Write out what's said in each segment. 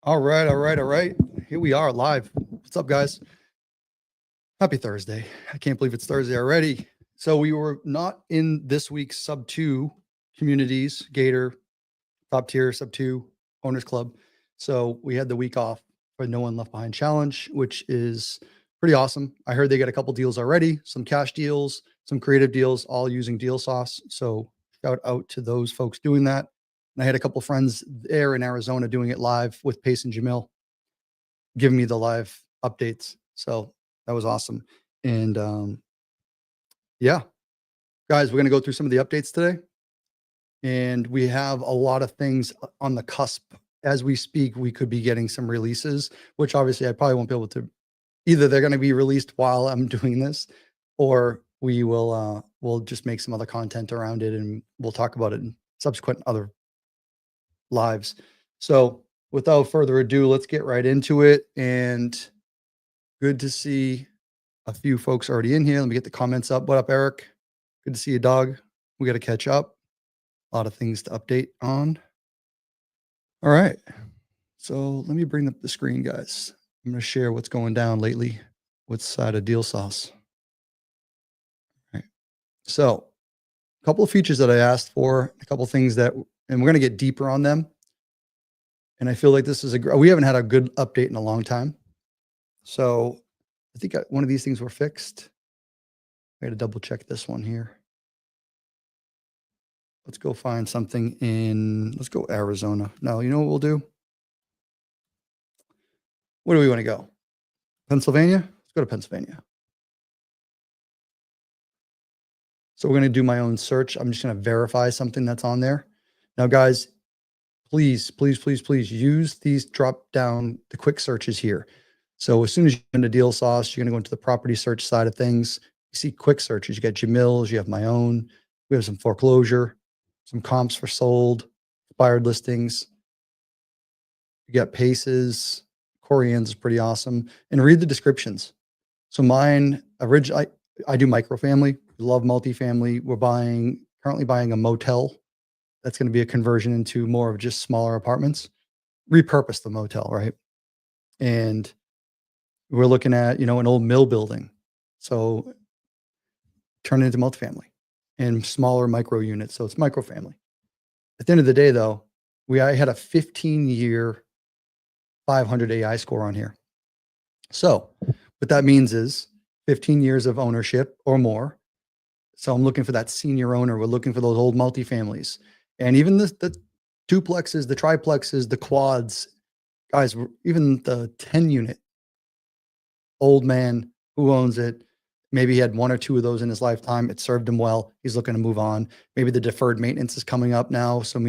All right, all right, all right. Here we are live. What's up, guys? Happy Thursday. I can't believe it's Thursday already. So we were not in this week's sub two communities, Gator, top tier, sub two owners club. So we had the week off for No One Left Behind challenge, which is pretty awesome. I heard they got a couple deals already, some cash deals, some creative deals, all using Deal Sauce. So shout out to those folks doing that. And I had a couple friends there in Arizona doing it live with Pace and Jamil, giving me the live updates. So that was awesome. And yeah, guys, we're going to go through some of the updates today. And we have a lot of things on the cusp. As we speak, we could be getting some releases, which obviously I probably won't be able to. Either they're going to be released while I'm doing this, or we'll just make some other content around it and we'll talk about it in subsequent other lives. So without further ado, let's get right into it. And good to see a few folks already in here. Let me get the comments up. What up, Eric? Good to see you, dog. We got to catch up. A lot of things to update on. All right. So let me bring up the screen, guys. I'm going to share what's going down lately with side of Deal Sauce. All right. So a couple of features that I asked for, a couple of things that, and we're going to get deeper on them. And I feel like this is we haven't had a good update in a long time. So I think one of these things were fixed. I got to double check this one here. Let's go find something let's go Arizona. No, you know what we'll do? Where do we want to go? Pennsylvania? Let's go to Pennsylvania. So we're going to do my own search. I'm just going to verify something that's on there. Now, guys, please, please, please, please use these drop down, the quick searches here. So as soon as you go into Deal Sauce, you're going to go into the property search side of things. You see quick searches. You got Jamil's, you have my own. We have some foreclosure, some comps for sold, expired listings. You got Paces. Corian's is pretty awesome. And read the descriptions. So mine, I do microfamily. We love multifamily. We're currently buying a motel. That's going to be a conversion into more of just smaller apartments. Repurpose the motel, right? And we're looking at, an old mill building. So turn it into multifamily and smaller micro units. So it's microfamily. At the end of the day, though, I had a 15-year 500 AI score on here. So what that means is 15 years of ownership or more. So I'm looking for that senior owner. We're looking for those old multifamilies. And even the duplexes, the triplexes, the quads, guys, even the 10 unit old man who owns it, maybe he had one or two of those in his lifetime. It served him well. He's looking to move on. Maybe the deferred maintenance is coming up now. So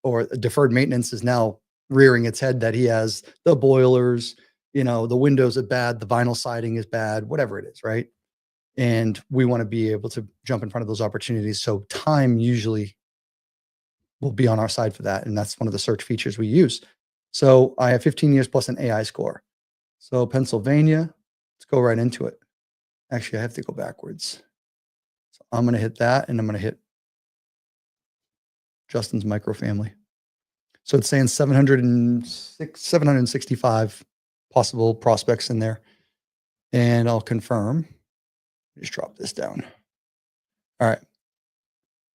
or deferred maintenance is now rearing its head that he has the boilers, the windows are bad, the vinyl siding is bad, whatever it is, right? And we want to be able to jump in front of those opportunities. So time usually will be on our side for that. And that's one of the search features we use. So I have 15 years plus an AI score. So Pennsylvania, let's go right into it. Actually, I have to go backwards. So I'm going to hit that and I'm going to hit Justin's microfamily. So it's saying 765 possible prospects in there. And I'll confirm. Just drop this down. All right.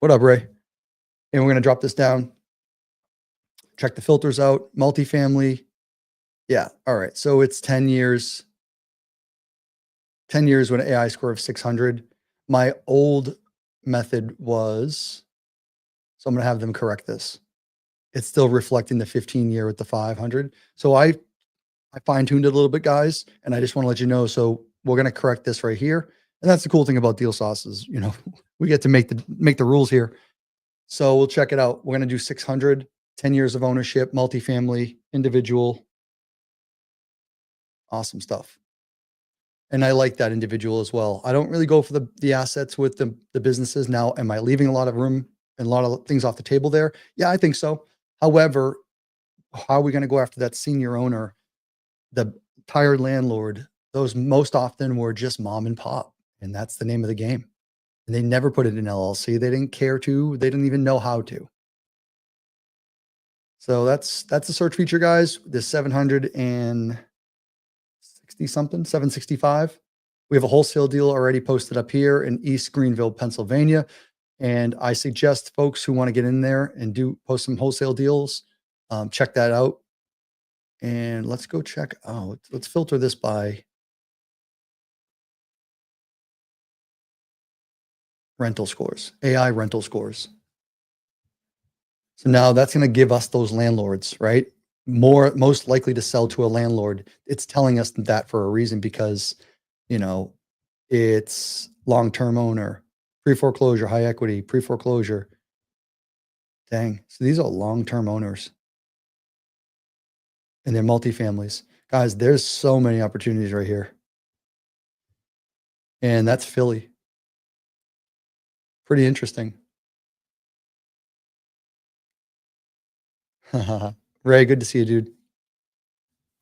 What up, Ray? And we're going to drop this down. Check the filters out. Multifamily. Yeah. All right. So it's 10 years. 10 years with an AI score of 600. My old method was, so I'm going to have them correct this. It's still reflecting the 15-year with the 500. So I fine-tuned it a little bit, guys, and I just want to let you know. So we're going to correct this right here. And that's the cool thing about Deal Sauce is, we get to make the rules here. So we'll check it out. We're going to do 600, 10 years of ownership, multifamily, individual. Awesome stuff. And I like that individual as well. I don't really go for the assets with the businesses. Now, am I leaving a lot of room and a lot of things off the table there? Yeah, I think so. However, how are we going to go after that senior owner, the tired landlord? Those most often were just mom and pop, and that's the name of the game. And they never put it in LLC. They didn't care to. They didn't even know how to. So that's the search feature, guys. The 760 something, 765. We have a wholesale deal already posted up here in East Greenville, Pennsylvania. And I suggest folks who want to get in there and do post some wholesale deals, check that out. And let's go check. Oh, let's filter this by rental scores, AI rental scores. So now that's going to give us those landlords, right? Most likely to sell to a landlord. It's telling us that for a reason because, you know, it's long-term owner, pre-foreclosure, high equity, pre-foreclosure. Dang. So these are long-term owners and they're multifamilies. Guys, there's so many opportunities right here. And that's Philly. Pretty interesting. Ray, good to see you, dude.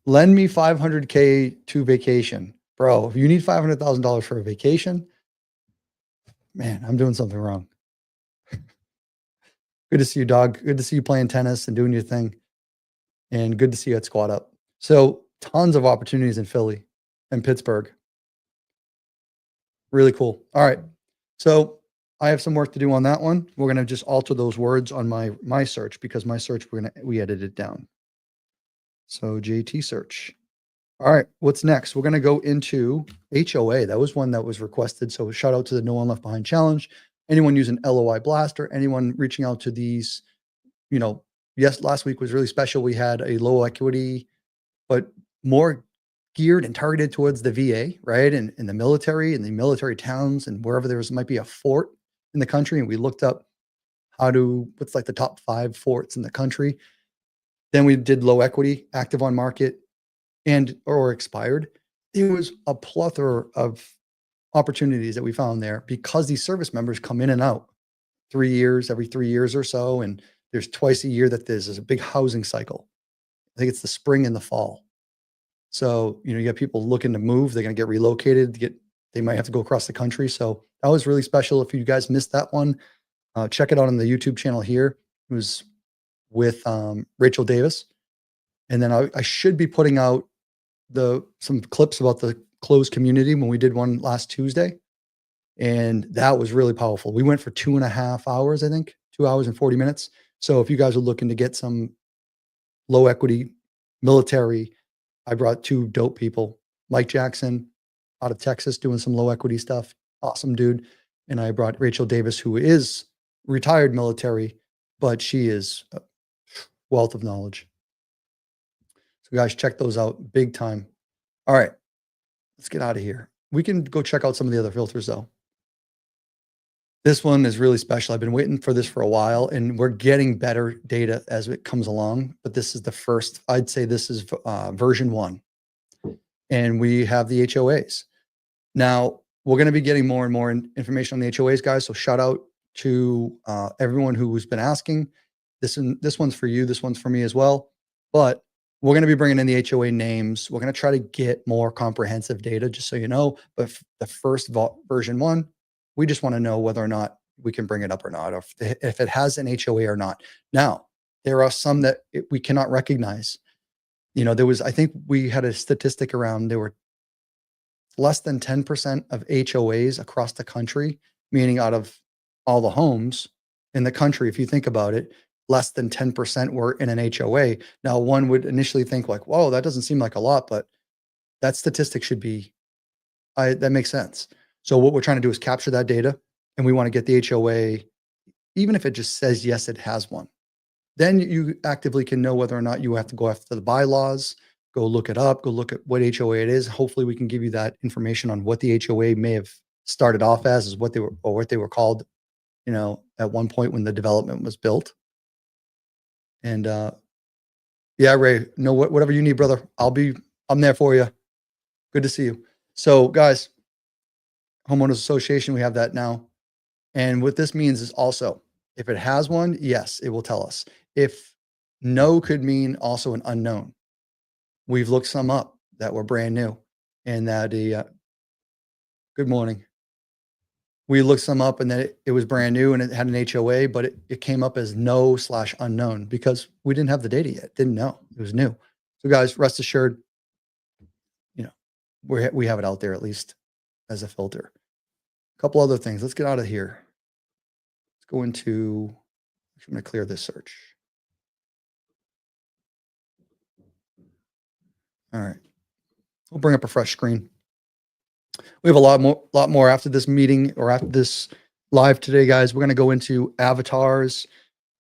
Lend me 500K to vacation. Bro, if you need $500,000 for a vacation, man, I'm doing something wrong. Good to see you, dog. Good to see you playing tennis and doing your thing. And good to see you at Squad Up. So tons of opportunities in Philly and Pittsburgh. Really cool. All right. So I have some work to do on that one. We're going to just alter those words on my search because my search, we edited it down. So JT search. All right. What's next? We're going to go into HOA. That was one that was requested. So shout out to the No One Left Behind Challenge. Anyone using LOI Blaster, anyone reaching out to these, yes, last week was really special. We had a low equity, but more geared and targeted towards the VA, right? And in the military and the military towns and wherever might be a fort in the country. And we looked up what's like the top 5 forts in the country. Then we did low equity, active on market, or expired. There was a plethora of opportunities that we found there because these service members come in and out every 3 years or so. And there's twice a year that there's a big housing cycle. I think it's the spring and the fall. So, you got people looking to move, they're going to get relocated, they might have to go across the country. So that was really special. If you guys missed that one, check it out on the YouTube channel here. It was with Rachel Davis. And then I should be putting out some clips about the closed community when we did one last Tuesday. And that was really powerful. We went for 2.5 hours, I think, 2 hours and 40 minutes. So if you guys are looking to get some low equity military, I brought 2 dope people, Mike Jackson out of Texas doing some low equity stuff. Awesome dude. And I brought Rachel Davis, who is retired military, but she is a wealth of knowledge. So guys, check those out big time. All right, let's get out of here. We can go check out some of the other filters though. This one is really special. I've been waiting for this for a while and we're getting better data as it comes along, but this is the first, I'd say this is version 1. And we have the HOAs. Now, we're going to be getting more and more information on the HOAs, guys. So shout out to everyone who's been asking. This one's for you. This one's for me as well. But we're going to be bringing in the HOA names. We're going to try to get more comprehensive data, just so you know. But the first version 1, we just want to know whether or not we can bring it up or not, or if it has an HOA or not. Now, there are some that we cannot recognize. I think we had a statistic around there were less than 10% of HOAs across the country, meaning out of all the homes in the country, if you think about it, less than 10% were in an HOA. Now, one would initially think like, whoa, that doesn't seem like a lot, but that statistic should be, that makes sense. So what we're trying to do is capture that data, and we want to get the HOA, even if it just says, yes, it has one. Then you actively can know whether or not you have to go after the bylaws, go look it up, go look at what HOA it is. Hopefully we can give you that information on what the HOA may have started off as what they were called, at one point when the development was built. And yeah, Ray, whatever you need, brother, I'm there for you. Good to see you. So guys, homeowners association, we have that now. And what this means is also, if it has one, yes, it will tell us. If no could mean also an unknown. We've looked some up that were brand new, and that good morning. We looked some up and then it was brand new and it had an HOA, but it came up as no/unknown because we didn't have the data yet. Didn't know it was new. So guys, rest assured, you know, we have it out there at least as a filter. A couple other things. Let's get out of here. Let's go into, I'm going to clear this search. All right. We'll bring up a fresh screen. We have a lot more after this meeting or after this live today, guys. We're going to go into avatars.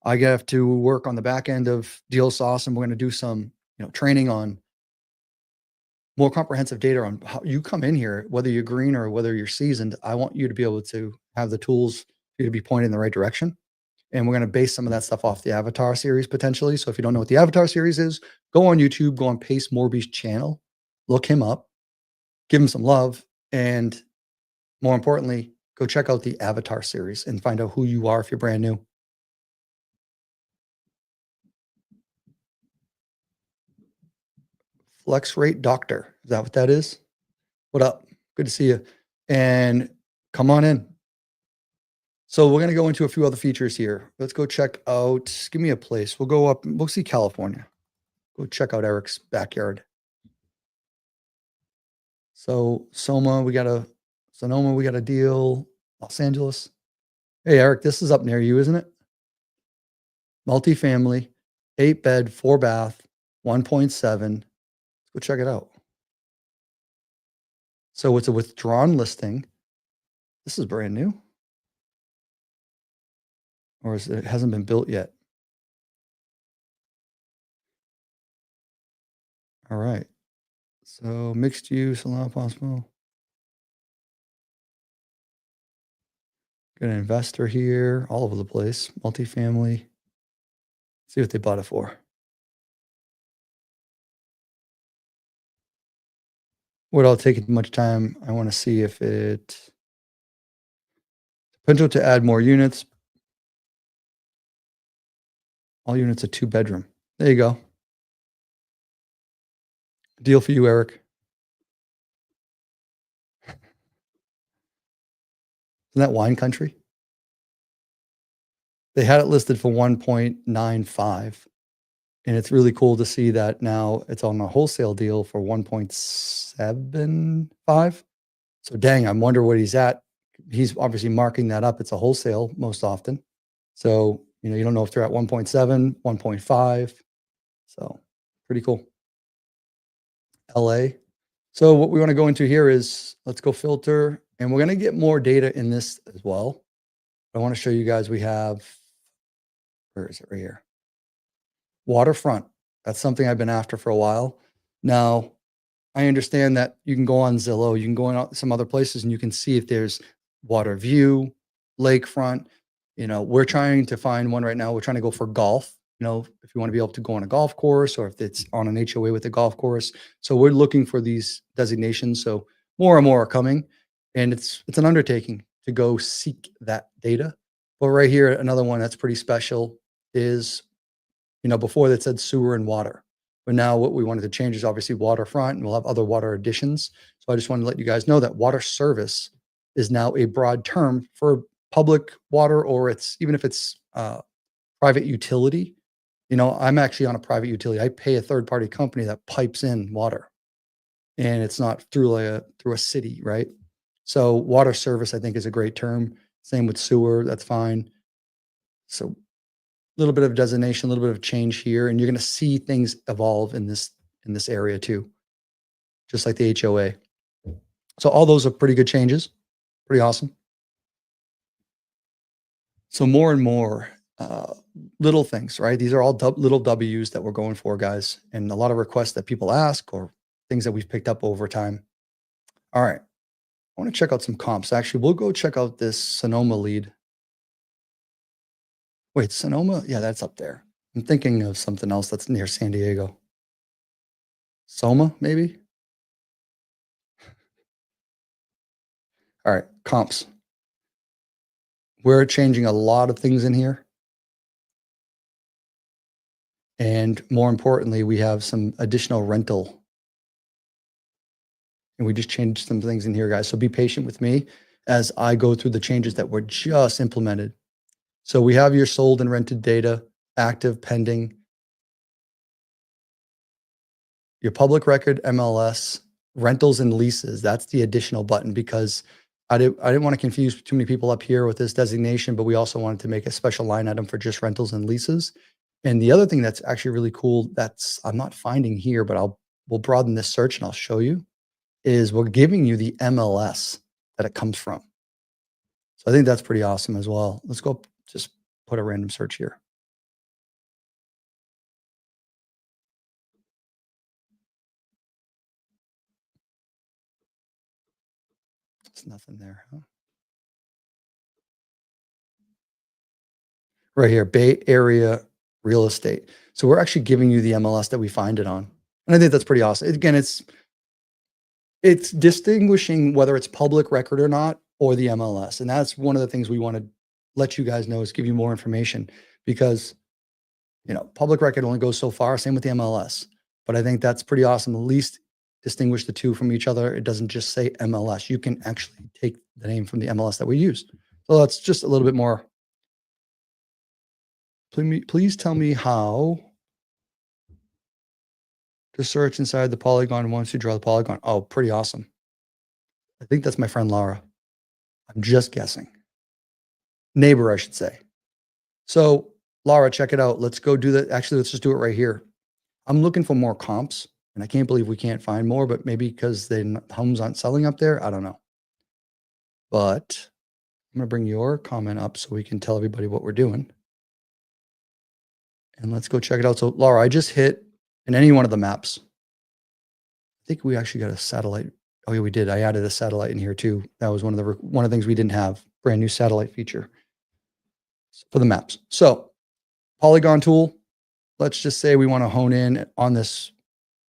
I have to work on the back end of Deal Sauce, and we're going to do some, training on more comprehensive data on how you come in here, whether you're green or whether you're seasoned. I want you to be able to have the tools for you to be pointed in the right direction. And we're going to base some of that stuff off the Avatar series potentially. So if you don't know what the Avatar series is, go on YouTube, go on Pace Morby's channel, look him up, give him some love, and more importantly, go check out the Avatar series and find out who you are if you're brand new. Flex Rate Doctor. Is that what that is? What up? Good to see you. And come on in. So we're going to go into a few other features here. Let's go check out, give me a place. We'll go up, we'll see California. Go check out Eric's backyard. So Sonoma, we got a deal. Los Angeles. Hey, Eric, this is up near you, isn't it? Multifamily, 8-bed, 4-bath, 1.7. Let's go check it out. So it's a withdrawn listing. This is brand new. Or it hasn't been built yet. All right. So mixed use, a lot possible. Got an investor here, all over the place. Multifamily. See what they bought it for. Without taking too much time, I want to see if it potential to add more units. All units a 2-bedroom. There you go. Deal for you, Eric. Isn't that wine country? They had it listed for 1.95. And it's really cool to see that now it's on a wholesale deal for 1.75. So dang, I wonder what he's at. He's obviously marking that up. It's a wholesale most often. So, you don't know if they're at 1.7, 1.5. So pretty cool. LA. So what we want to go into here is, let's go filter, and we're going to get more data in this as well. I want to show you guys, we have, where is it? Right here. Waterfront. That's something I've been after for a while. Now, I understand that you can go on Zillow, you can go on some other places, and you can see if there's water view, lakefront. We're trying to find one right now. We're trying to go for golf. If you want to be able to go on a golf course or if it's on an HOA with a golf course. So we're looking for these designations. So more and more are coming, and it's an undertaking to go seek that data. But right here, another one that's pretty special is, before that said sewer and water. But now what we wanted to change is obviously waterfront, and we'll have other water additions. So I just wanted to let you guys know that water service is now a broad term for public water, or even if it's private utility. I'm actually on a private utility. I pay a third-party company that pipes in water, and it's not through a city, right? So water service, I think, is a great term. Same with sewer, that's fine. So a little bit of designation, a little bit of change here, and you're going to see things evolve in this area too, just like the HOA. So all those are pretty good changes, pretty awesome. So more and more little things, right? These are all little W's that we're going for, guys, and a lot of requests that people ask or things that we've picked up over time. All right. I want to check out some comps. Actually, we'll go check out this Sonoma lead. Wait, Sonoma? Yeah, that's up there. I'm thinking of something else that's near San Diego. Soma, maybe? All right, comps. We're changing a lot of things in here. And more importantly, we have some additional rental. And we just changed some things in here, guys. So be patient with me as I go through the changes that were just implemented. So we have your sold and rented data, active, pending, your public record, MLS, rentals and leases. That's the additional button because I didn't want to confuse too many people up here with this designation, but we also wanted to make a special line item for just rentals and leases. And the other thing that's actually really cool that's I'm not finding here, but we'll broaden this search and I'll show you, is we're giving you the MLS that it comes from. So I think that's pretty awesome as well. Let's go just put a random search here. There's nothing there, huh? Right here, Bay Area real estate. So we're actually giving you the MLS that we find it on. And I think that's pretty awesome. Again, it's distinguishing whether it's public record or not, or the MLS. And that's one of the things we want to let you guys know is give you more information because, public record only goes so far. Same with the MLS. But I think that's pretty awesome. At least distinguish the two from each other. It doesn't just say MLS. You can actually take the name from the MLS that we used. So that's just a little bit more. Please tell me how to search inside the polygon once you draw the polygon. Oh, pretty awesome. I think that's my friend Laura. I'm just guessing. Neighbor, I should say. So Laura, check it out. Let's go do that. Actually, let's just do it right here. I'm looking for more comps and I can't believe we can't find more, but maybe because the homes aren't selling up there. I don't know. But I'm going to bring your comment up so we can tell everybody what we're doing. And let's go check it out. So Laura, I just hit in any one of the maps. I think we actually got a satellite. Oh yeah, we did. I added a satellite in here too. That was one of the things we didn't have. Brand new satellite feature for the maps. So polygon tool. Let's just say we want to hone in on this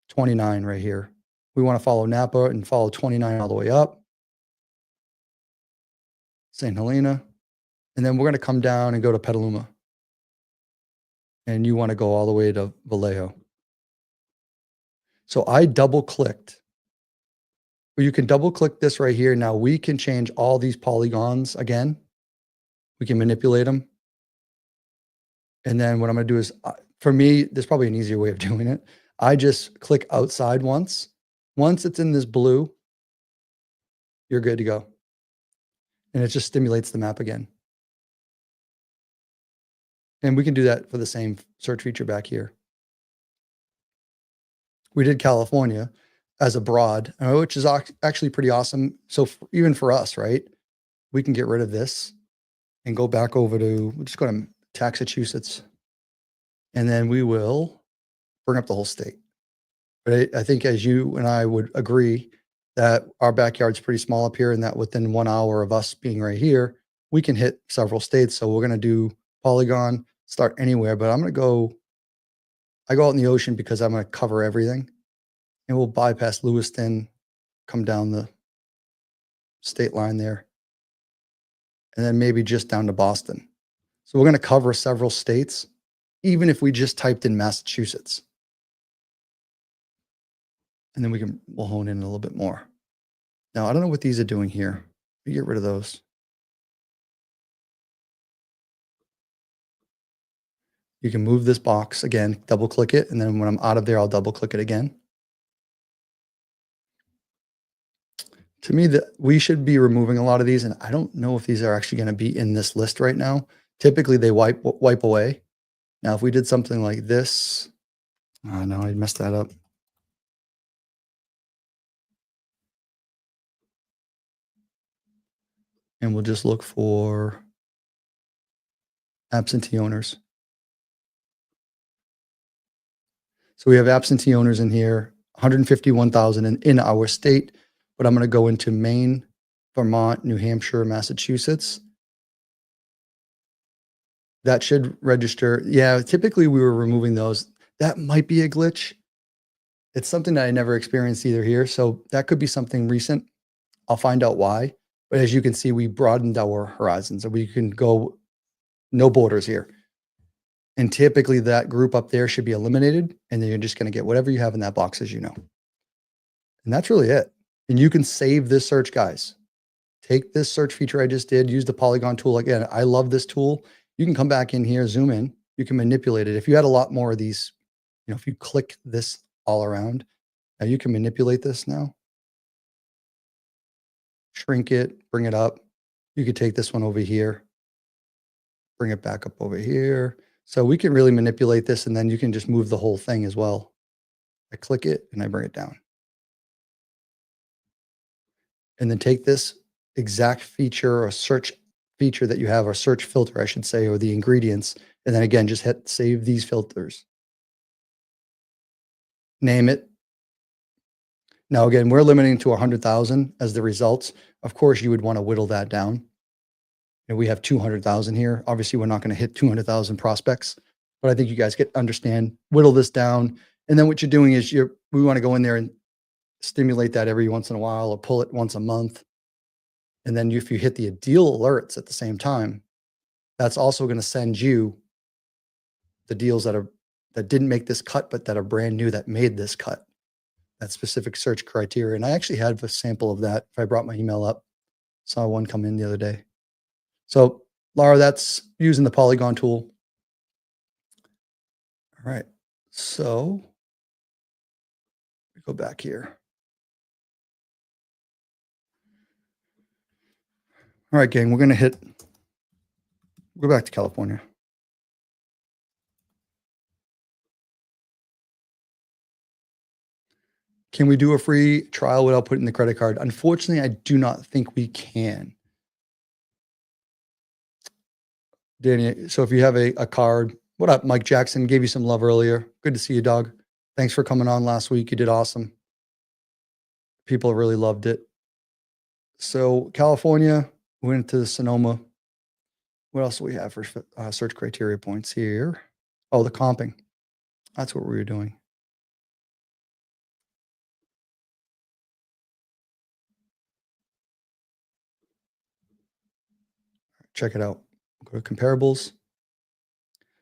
29 right here. We want to follow Napa and follow 29 all the way up. St. Helena. And then we're going to come down and go to Petaluma. And you want to go all the way to Vallejo. So I double clicked. You can double click this right here. Now we can change all these polygons again. We can manipulate them. And then what I'm going to do is, for me, there's probably an easier way of doing it. I just click outside once. Once it's in this blue, you're good to go. And it just stimulates the map again. And we can do that for the same search feature back here. We did California as a broad, which is actually pretty awesome. So even for us, right, we can get rid of this and go back over to, we'll just go to Massachusetts. And then we will bring up the whole state. But I think as you and I would agree that our backyard's pretty small up here and that within 1 hour of us being right here, we can hit several states. So we're going to do polygon, start anywhere, but I go out in the ocean because I'm going to cover everything and we'll bypass Lewiston, come down the state line there, and then maybe just down to Boston. So we're going to cover several states, even if we just typed in Massachusetts. And then we'll hone in a little bit more. Now, I don't know what these are doing here. We get rid of those. You can move this box again, double click it. And then when I'm out of there, I'll double click it again. To me, we should be removing a lot of these. And I don't know if these are actually going to be in this list right now. Typically they wipe away. Now, if we did something like this, oh no, I messed that up. And we'll just look for absentee owners. So we have absentee owners in here, 151,000 in our state, but I'm going to go into Maine, Vermont, New Hampshire, Massachusetts. That should register. Yeah, typically we were removing those. That might be a glitch. It's something that I never experienced either here. So that could be something recent. I'll find out why. But as you can see, we broadened our horizons and we can go no borders here. And typically that group up there should be eliminated. And then you're just going to get whatever you have in that box, as you know. And that's really it. And you can save this search, guys. take this search feature I just did, use the polygon tool. Again, I love this tool. You can come back in here, zoom in, you can manipulate it. If you had a lot more of these, if you click this all around, now you can manipulate this now. Shrink it, bring it up. You could take this one over here, bring it back up over here. So we can really manipulate this, and then you can just move the whole thing as well. I click it and I bring it down. And then take this exact feature or search feature that you have, or search filter, I should say, or the ingredients. And then again, just hit save these filters. Name it. Now, again, we're limiting to 100,000 as the results. Of course, you would want to whittle that down. And we have 200,000 here. Obviously, we're not going to hit 200,000 prospects, but I think you guys understand, whittle this down. And then what you're doing is we want to go in there and stimulate that every once in a while, or pull it once a month. And then if you hit the deal alerts at the same time, that's also going to send you the deals that didn't make this cut, but that are brand new, that made this cut, that specific search criteria. And I actually had a sample of that. If I brought my email up, saw one come in the other day. So Laura, that's using the polygon tool. All right. So we go back here. All right, gang, we're going to go back to California. Can we do a free trial without putting the credit card? Unfortunately, I do not think we can. Danny, so if you have a card, what up, Mike Jackson? Gave you some love earlier. Good to see you, dog. Thanks for coming on last week. You did awesome. People really loved it. So California, went to Sonoma. What else do we have for search criteria points here? Oh, the comping. That's what we were doing. Check it out. Go to comparables.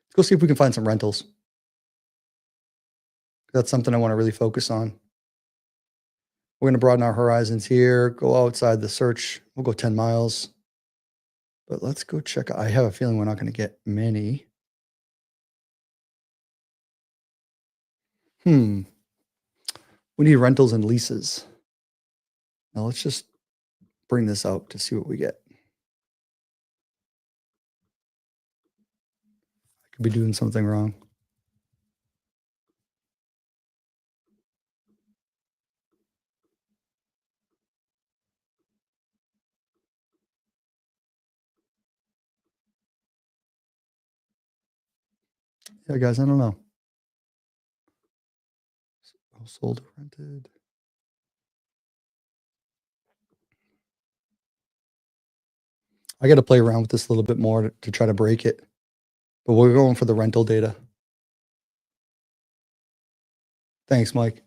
Let's go see if we can find some rentals. That's something I want to really focus on. We're going to broaden our horizons here, go outside the search. We'll go 10 miles. But let's go check. I have a feeling we're not going to get many. We need rentals and leases. Now let's just bring this out to see what we get. I could be doing something wrong. Yeah, guys, I don't know. Sold or rented. I got to play around with this a little bit more to try to break it. But we're going for the rental data. Thanks, Mike.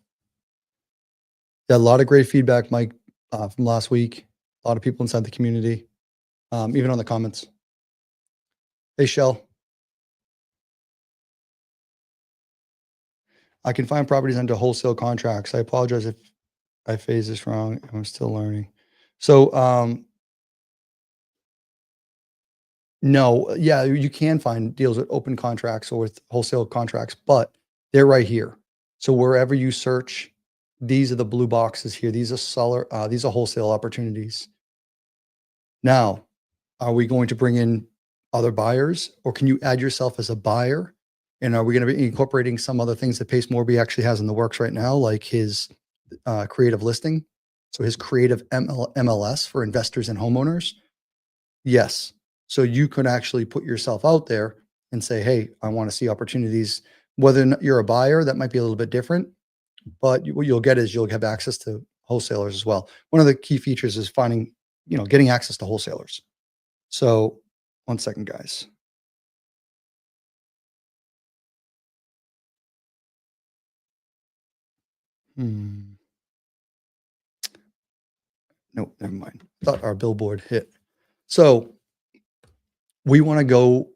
Yeah, a lot of great feedback, Mike, from last week. A lot of people inside the community, even on the comments. Hey, Shell. I can find properties under wholesale contracts. I apologize if I phrase this wrong. I'm still learning. So, no, yeah, you can find deals with open contracts or with wholesale contracts, but they're right here. So wherever you search, these are the blue boxes here. These are these are wholesale opportunities. Now, are we going to bring in other buyers, or can you add yourself as a buyer? And are we going to be incorporating some other things that Pace Morby actually has in the works right now, like his creative listing? So his creative MLS for investors and homeowners? Yes. So you could actually put yourself out there and say, hey, I want to see opportunities. Whether or not you're a buyer, that might be a little bit different, but what you'll get is you'll have access to wholesalers as well. One of the key features is finding, getting access to wholesalers. So 1 second, guys. Nope, never mind. Thought our billboard hit. So we want to go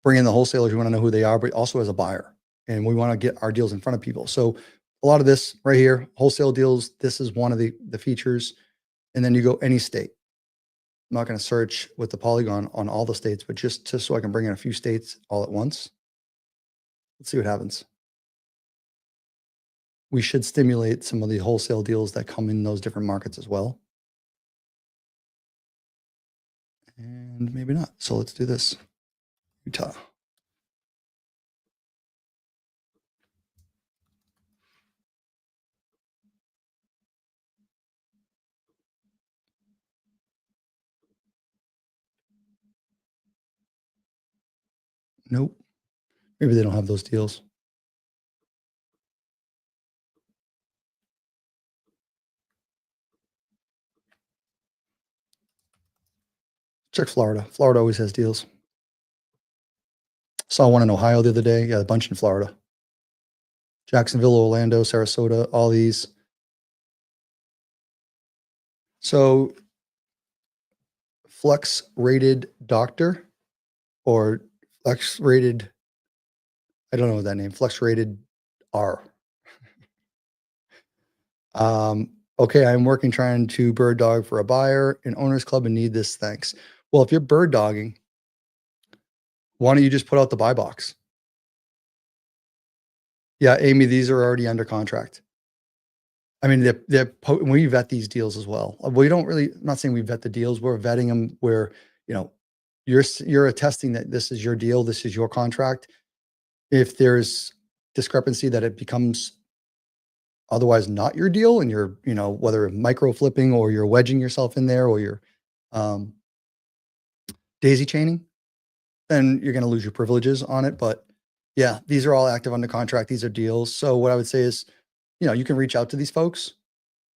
bring in the wholesalers. We want to know who they are, but also as a buyer. And we want to get our deals in front of people. So a lot of this right here, wholesale deals, this is one of the features. And then you go any state. I'm not going to search with the polygon on all the states, but just so I can bring in a few states all at once. Let's see what happens. We should stimulate some of the wholesale deals that come in those different markets as well. And maybe not. So let's do this. Utah. Nope. Maybe they don't have those deals. Check Florida. Florida always has deals. Saw one in Ohio the other day. Yeah, a bunch in Florida. Jacksonville, Orlando, Sarasota, all these. So flex rated doctor or flex rated, I don't know that name, flex rated R. Okay, I'm working trying to bird dog for a buyer, an owner's club, and need this. Thanks. Well, if you're bird dogging, why don't you just put out the buy box? Yeah, Amy, these are already under contract. I mean, we vet these deals as well. We don't really, I'm not saying we vet the deals, we're vetting them where, you know, you're attesting that this is your deal, this is your contract. If there's discrepancy that it becomes otherwise not your deal and you're, you know, whether micro flipping or you're wedging yourself in there or you're um, daisy chaining, then you're going to lose your privileges on it. But yeah, these are all active under contract. These are deals. So what I would say is, you know, you can reach out to these folks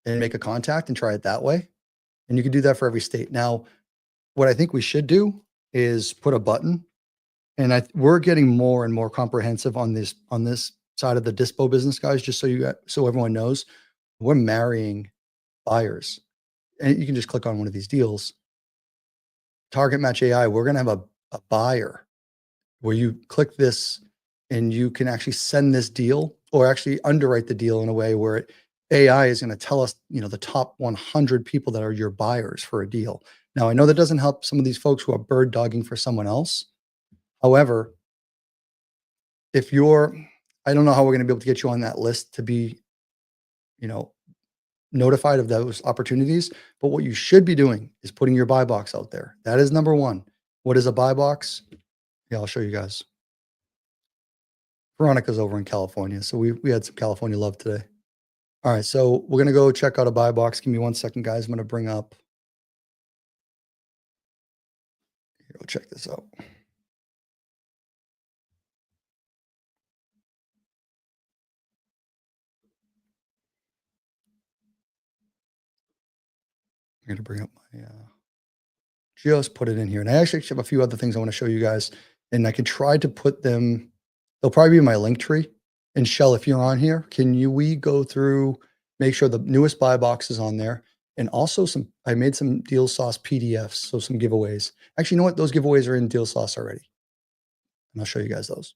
and make a contact and try it that way. And you can do that for every state. Now, what I think we should do is put a button, and we're getting more and more comprehensive on this side of the dispo business, guys. Just so everyone knows, we're marrying buyers, and you can just click on one of these deals. Target Match AI. We're going to have a buyer where you click this, and you can actually send this deal or actually underwrite the deal in a way where AI is going to tell us, you know, the top 100 people that are your buyers for a deal. Now, I know that doesn't help some of these folks who are bird dogging for someone else. However, if you're, I don't know how we're going to be able to get you on that list to be, you know, notified of those opportunities. But what you should be doing is putting your buy box out there. That is number one. What is a buy box? Yeah, I'll show you guys. Veronica's over in California, so we had some California love today. All right, so we're gonna go check out a buy box. Give me 1 second, guys. I'm gonna bring up. Here, go check this out. I'm gonna bring up my. Just put it in here, and I actually have a few other things I want to show you guys, and I can try to put them. They'll probably be in my link tree. And Shell, if you're on here, we go through, make sure the newest buy box is on there, and also I made some Deal Sauce PDFs, so some giveaways. Actually, you know what? Those giveaways are in Deal Sauce already, and I'll show you guys those.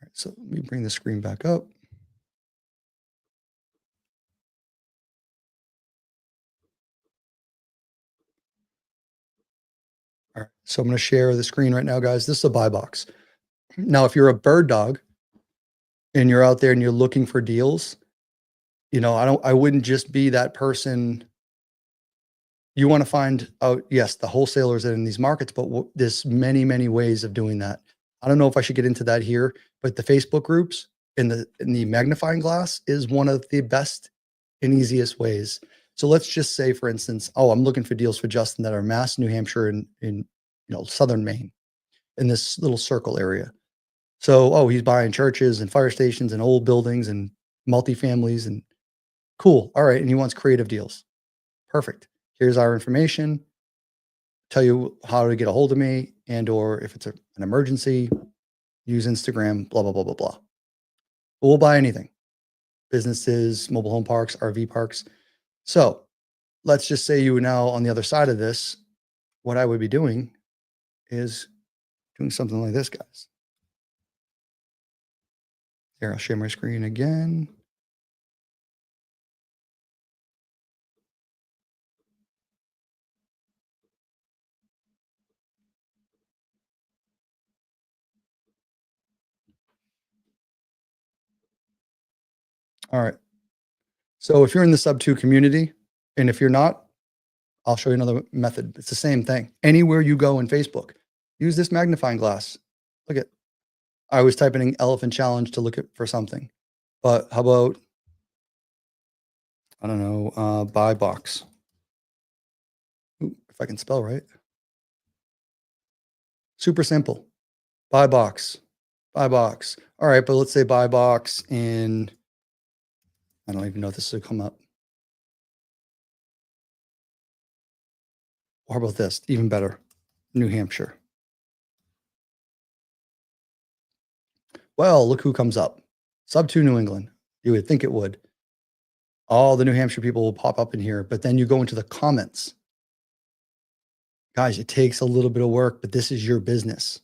All right, so let me bring the screen back up. All right, so I'm going to share the screen right now, guys. This is a buy box. Now, if you're a bird dog and you're out there and you're looking for deals, you know, I wouldn't just be that person. You want to find out, yes, the wholesalers that are in these markets, but there's many, many ways of doing that. I don't know if I should get into that here, but the Facebook groups in the magnifying glass is one of the best and easiest ways. So let's just say, for instance, oh, I'm looking for deals for Justin that are Mass, New Hampshire, and in southern Maine, in this little circle area. So, oh, he's buying churches and fire stations and old buildings and multifamilies and cool. All right. And he wants creative deals. Perfect. Here's our information. Tell you how to get a hold of me, and or if it's an emergency, use Instagram, blah, blah, blah, blah, blah. But we'll buy anything. Businesses, mobile home parks, RV parks. So let's just say you are now on the other side of this. What I would be doing is doing something like this, guys. Here, I'll share my screen again. All right. So if you're in the Subto community, and if you're not, I'll show you another method. It's the same thing. Anywhere you go in Facebook, use this magnifying glass. Look at, I was typing in elephant challenge to look at for something, but how about, I don't know, buy box. Ooh, if I can spell right. Super simple. Buy box, buy box. All right, but let's say buy box in, I don't even know if this will come up. Or how about this? Even better, New Hampshire. Well, look who comes up. Subto New England. You would think it would. All the New Hampshire people will pop up in here, but then you go into the comments. Guys, it takes a little bit of work, but this is your business.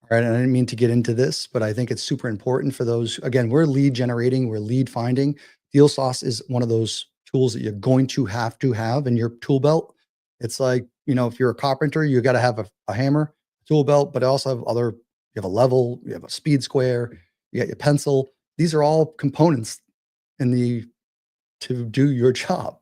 All right. And I didn't mean to get into this, but I think it's super important for those. Again, we're lead generating, we're lead finding. Deal Sauce is one of those tools that you're going to have in your tool belt. It's like, if you're a carpenter, you got to have a hammer, tool belt, but also have other, you have a level, you have a speed square, you got your pencil. These are all components in the to do your job.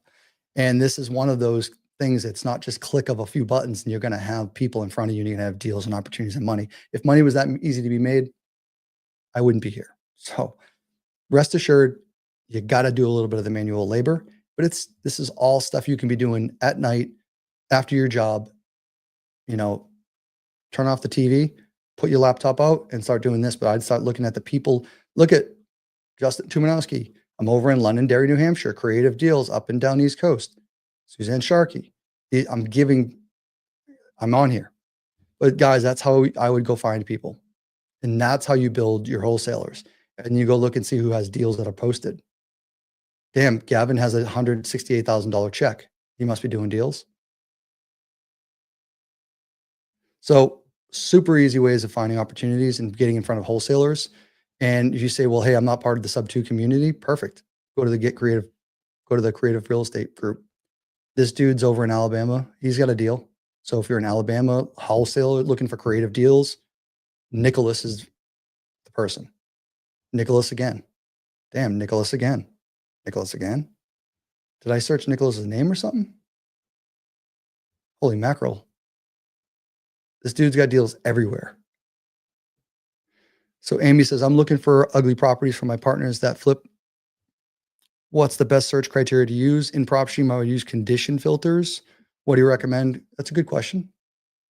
And this is one of those things. It's not just click of a few buttons and you're going to have people in front of you and you're going to have deals and opportunities and money. If money was that easy to be made, I wouldn't be here. So rest assured, you got to do a little bit of the manual labor, but this is all stuff you can be doing at night after your job. Turn off the TV, put your laptop out and start doing this. But I'd start looking at the people. Look at Justin Tuminowski. I'm over in Londonderry, New Hampshire, creative deals up and down the East Coast. Suzanne Sharkey. I'm on here. But guys, that's how I would go find people. And that's how you build your wholesalers. And you go look and see who has deals that are posted. Damn, Gavin has a $168,000 check. He must be doing deals. So super easy ways of finding opportunities and getting in front of wholesalers. And if you say, well, hey, I'm not part of the Subto community, perfect. Go to the Creative Real Estate group. This dude's over in Alabama. He's got a deal. So if you're in Alabama, wholesaler looking for creative deals, Nicholas is the person. Nicholas again. Damn, Nicholas again. Nicholas again. Did I search Nicholas's name or something? Holy mackerel. This dude's got deals everywhere. So Amy says, I'm looking for ugly properties for my partners that flip. What's the best search criteria to use? In PropStream, I would use condition filters. What do you recommend? That's a good question.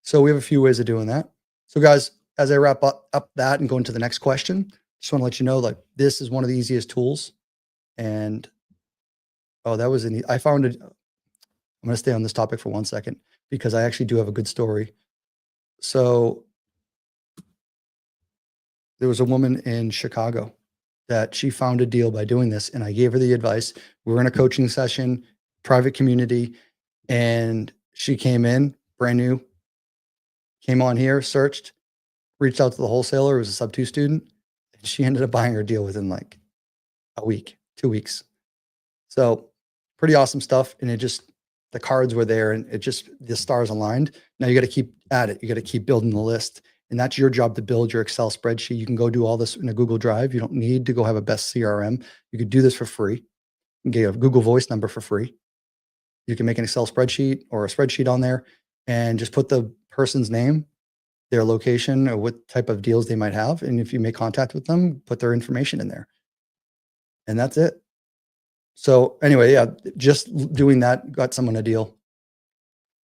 So we have a few ways of doing that. So guys, as I wrap up that and go into the next question, just want to let you know, this is one of the easiest tools. And I found it. I'm going to stay on this topic for 1 second because I actually do have a good story. So there was a woman in Chicago that she found a deal by doing this. And I gave her the advice. We were in a coaching session, private community, and she came in brand new, came on here, searched, reached out to the wholesaler. It was a Subto student. And she ended up buying her deal within like a week, 2 weeks. So pretty awesome stuff. And the cards were there and the stars aligned. Now you got to keep at it. You got to keep building the list. And that's your job to build your Excel spreadsheet. You can go do all this in a Google Drive. You don't need to go have a best CRM. You could do this for free. You can get a Google Voice number for free. You can make an Excel spreadsheet or a spreadsheet on there and just put the person's name, their location, or what type of deals they might have. And if you make contact with them, put their information in there. And that's it. So anyway, yeah, just doing that got someone a deal.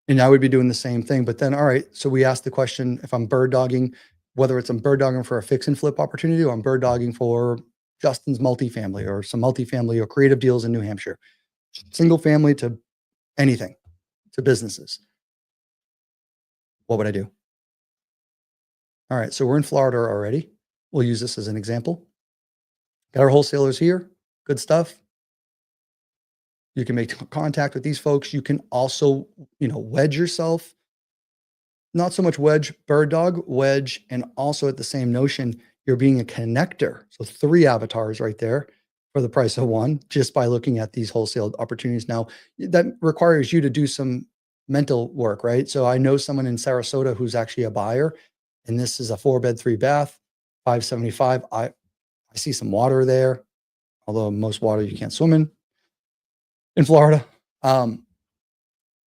And I would be doing the same thing. But then, all right, so we asked the question, if I'm bird dogging, whether I'm bird dogging for a fix and flip opportunity or I'm bird dogging for Justin's multifamily or some multifamily or creative deals in New Hampshire, single family to anything, to businesses, what would I do? All right, so we're in Florida already. We'll use this as an example. Got our wholesalers here, good stuff. You can make contact with these folks. You can also, wedge yourself. Not so much wedge, bird dog, wedge, and also at the same notion, you're being a connector. So 3 avatars right there for the price of 1, just by looking at these wholesale opportunities. Now, that requires you to do some mental work, right? So I know someone in Sarasota who's actually a buyer, and this is a 4-bed, 3-bath, 575. I see some water there. although most water you can't swim in Florida. End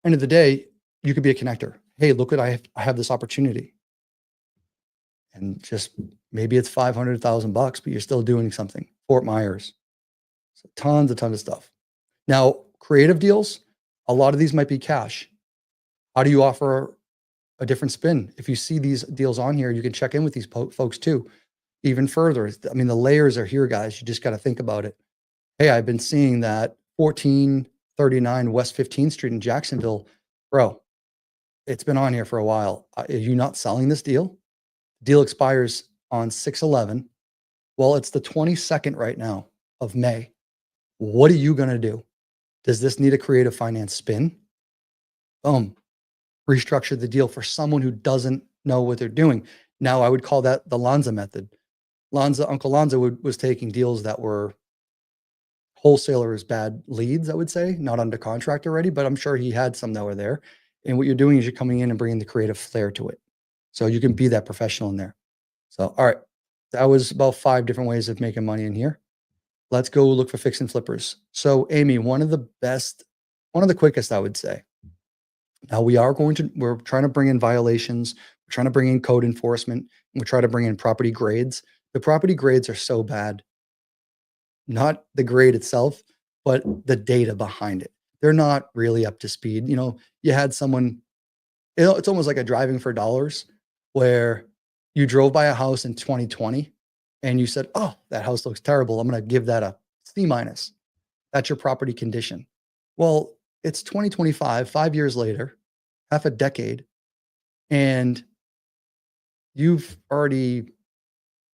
of the day, you could be a connector. Hey, look what I have this opportunity. And just maybe it's 500,000 bucks, but you're still doing something. Fort Myers. So tons of stuff. Now, creative deals, a lot of these might be cash. How do you offer a different spin? If you see these deals on here, you can check in with these folks too. Even further, I mean, the layers are here, guys. You just got to think about it. Hey, I've been seeing that 1439 West 15th Street in Jacksonville. Bro, it's been on here for a while. Are you not selling this deal? Deal expires on 6/11. Well, it's the 22nd right now of May. What are you going to do? Does this need a creative finance spin? Boom. Restructure the deal for someone who doesn't know what they're doing. Now, I would call that the Lanza method. Uncle Lanza was taking deals that were wholesalers' bad leads, I would say, not under contract already, but I'm sure he had some that were there. And what you're doing is you're coming in and bringing the creative flair to it. So you can be that professional in there. So, all right, that was about 5 different ways of making money in here. Let's go look for fix and flippers. So, Amy, one of the quickest, I would say. Now we're trying to bring in violations. We're trying to bring in code enforcement. And we're trying to bring in property grades. The property grades are so bad. Not the grade itself, but the data behind it. They're not really up to speed. You know, you had someone, it's almost like a driving for dollars where you drove by a house in 2020 and you said, oh, that house looks terrible. I'm going to give that a C-. That's your property condition. Well, it's 2025, 5 years later, half a decade, and you've already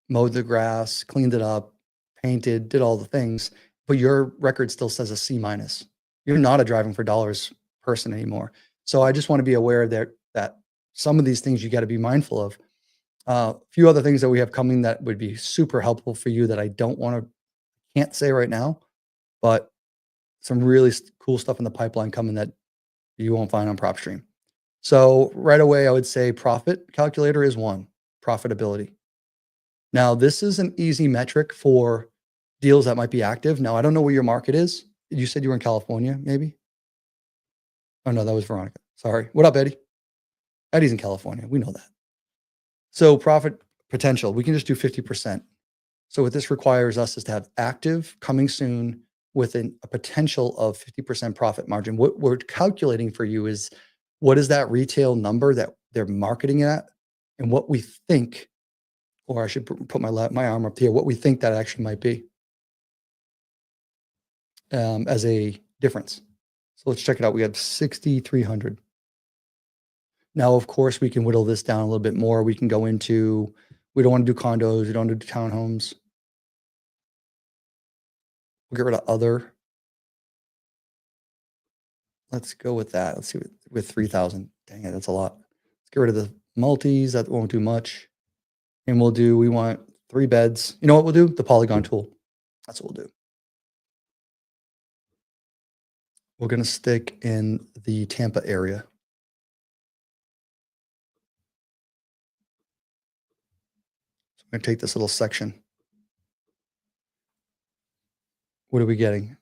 mowed the grass, cleaned it up, painted, did all the things, but your record still says a C-. You're not a driving for dollars person anymore. So I just want to be aware that some of these things you got to be mindful of. A few other things that we have coming that would be super helpful for you that I can't say right now, but some really cool stuff in the pipeline coming that you won't find on PropStream. So right away, I would say profit calculator is one, profitability. Now, this is an easy metric for deals that might be active. Now, I don't know where your market is. You said you were in California, maybe? Oh, no, that was Veronica. Sorry. What up, Eddie? Eddie's in California. We know that. So profit potential, we can just do 50%. So what this requires us is to have active coming soon with a potential of 50% profit margin. What we're calculating for you is what is that retail number that they're marketing at and what we think, or I should put my arm up here, what we think that actually might be as a difference. So let's check it out. We have 6,300. Now, of course, we can whittle this down a little bit more. We can go into, we don't want to do condos. We don't want to do townhomes. We'll get rid of other. Let's go with that. Let's see with 3,000. Dang it, that's a lot. Let's get rid of the multis. That won't do much. And we want 3 beds. You know what we'll do? The polygon tool. That's what we'll do. We're going to stick in the Tampa area. So I'm going to take this little section. What are we getting?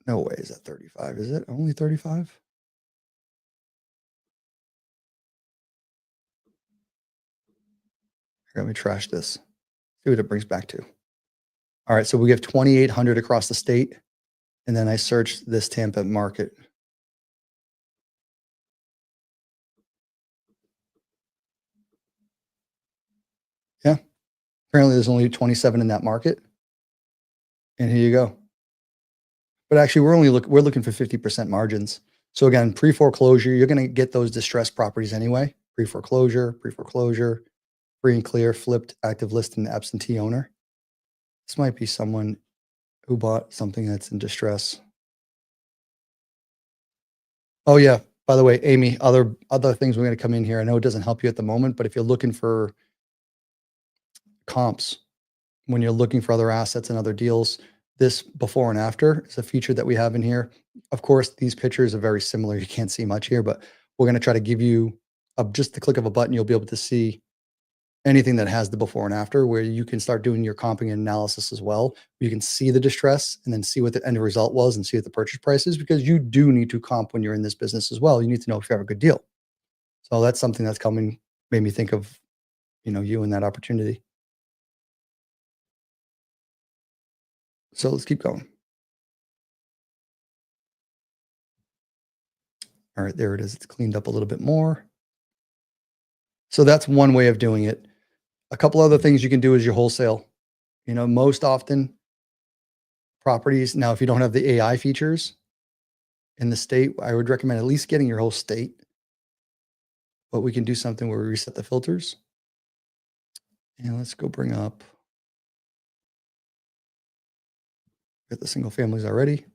No way is that 35. Is it only 35? Let me trash this. See what it brings back to. All right, so we have 2,800 across the state. And then I searched this Tampa market. Yeah. Apparently there's only 27 in that market. And here you go. But actually we're looking for 50% margins. So again, pre-foreclosure, you're going to get those distressed properties anyway. Pre-foreclosure, free and clear, flipped, active listing, absentee owner. This might be someone who bought something that's in distress. Oh yeah, by the way, Amy, other things we're going to come in here. I know it doesn't help you at the moment, but if you're looking for comps, when you're looking for other assets and other deals, this before and after is a feature that we have in here. Of course, these pictures are very similar. You can't see much here, but we're going to try to give you just the click of a button. You'll be able to see anything that has the before and after, where you can start doing your comping and analysis as well. You can see the distress and then see what the end result was and see what the purchase price is, because you do need to comp when you're in this business as well. You need to know if you have a good deal. So that's something that's coming, made me think of, you and that opportunity. So let's keep going. All right, there it is. It's cleaned up a little bit more. So that's one way of doing it. A couple other things you can do is your wholesale. Most often properties, now, if you don't have the AI features in the state, I would recommend at least getting your whole state. But we can do something where we reset the filters. And let's go bring up, get the single families already.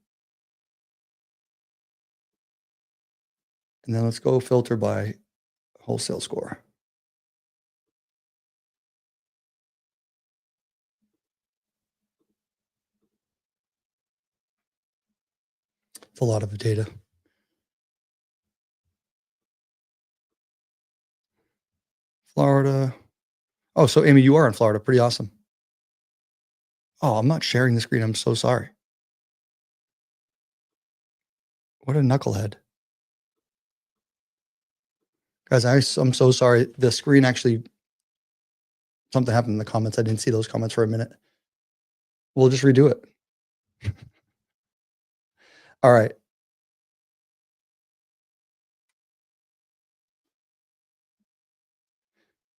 And then let's go filter by wholesale score. It's a lot of data. Florida. Oh, so Amy, you are in Florida. Pretty awesome. Oh, I'm not sharing the screen. I'm so sorry. What a knucklehead. Guys, I'm so sorry. The screen actually, something happened in the comments. I didn't see those comments for a minute. We'll just redo it. All right.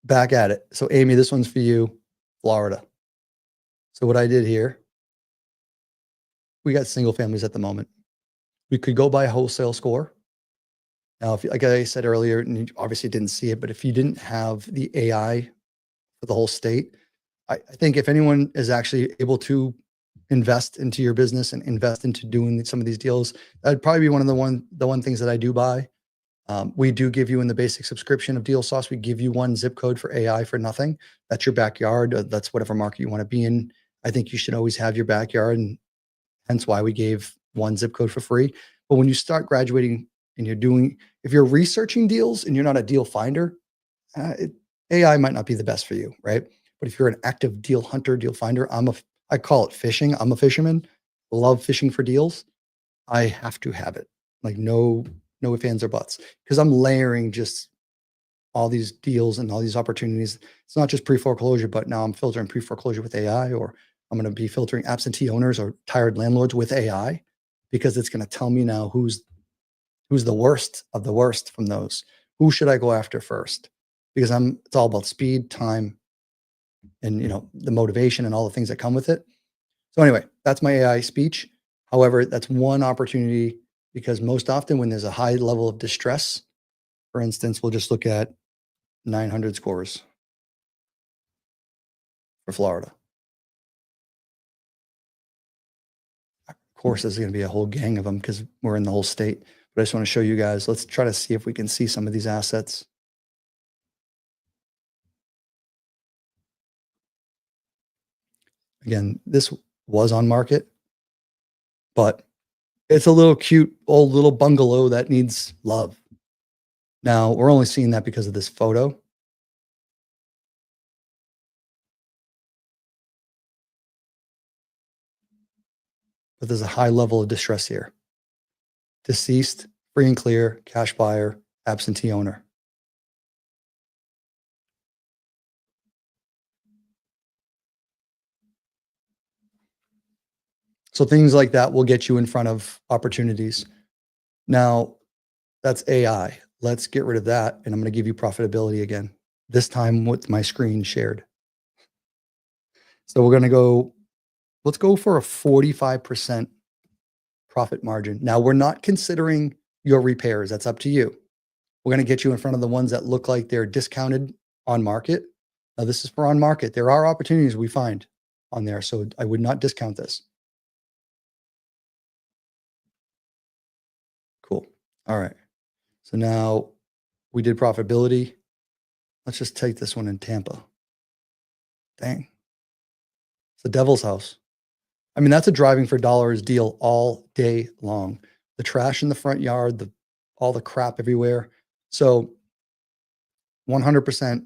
Back at it. So Amy, this one's for you, Florida. So what I did here, we got single families at the moment. We could go by wholesale score. Now, if, like I said earlier, and you obviously didn't see it, but if you didn't have the AI for the whole state, I think if anyone is actually able to invest into your business and invest into doing some of these deals, that'd probably be one of the one things that I do buy. We do give you in the basic subscription of Deal Sauce, we give you one zip code for AI for nothing. That's your backyard. That's whatever market you want to be in. I think you should always have your backyard, and hence why we gave one zip code for free. But when you start graduating and if you're researching deals and you're not a deal finder, AI might not be the best for you, right? But if you're an active deal hunter, deal finder, I call it fishing. I'm a fisherman, love fishing for deals. I have to have it. Like no ifs, ands, or buts, because I'm layering just all these deals and all these opportunities. It's not just pre-foreclosure, but now I'm filtering pre-foreclosure with AI, or I'm going to be filtering absentee owners or tired landlords with AI, because it's going to tell me now who's the worst of the worst from those. Who should I go after first? Because it's all about speed, time, and the motivation and all the things that come with it. So anyway, that's my AI speech. However, that's one opportunity, because most often when there's a high level of distress, for instance, we'll just look at 900 scores for Florida. Of course, there's going to be a whole gang of them because we're in the whole state. But I just want to show you guys. Let's try to see if we can see some of these assets. Again, this was on market, but it's a little cute old little bungalow that needs love. Now, we're only seeing that because of this photo. But there's a high level of distress here. Deceased, free and clear, cash buyer, absentee owner. So things like that will get you in front of opportunities. Now, that's AI. Let's get rid of that, and I'm going to give you profitability again, this time with my screen shared. So we're going to go, let's go for a 45% profit margin. Now, we're not considering your repairs. That's up to you. We're going to get you in front of the ones that look like they're discounted on market. Now, this is for on market. There are opportunities we find on there, so I would not discount this. Cool. All right. So now we did profitability. Let's just take this one in Tampa. Dang. It's the devil's house. I mean, that's a driving for dollars deal all day long. The trash in the front yard, all the crap everywhere. So 100%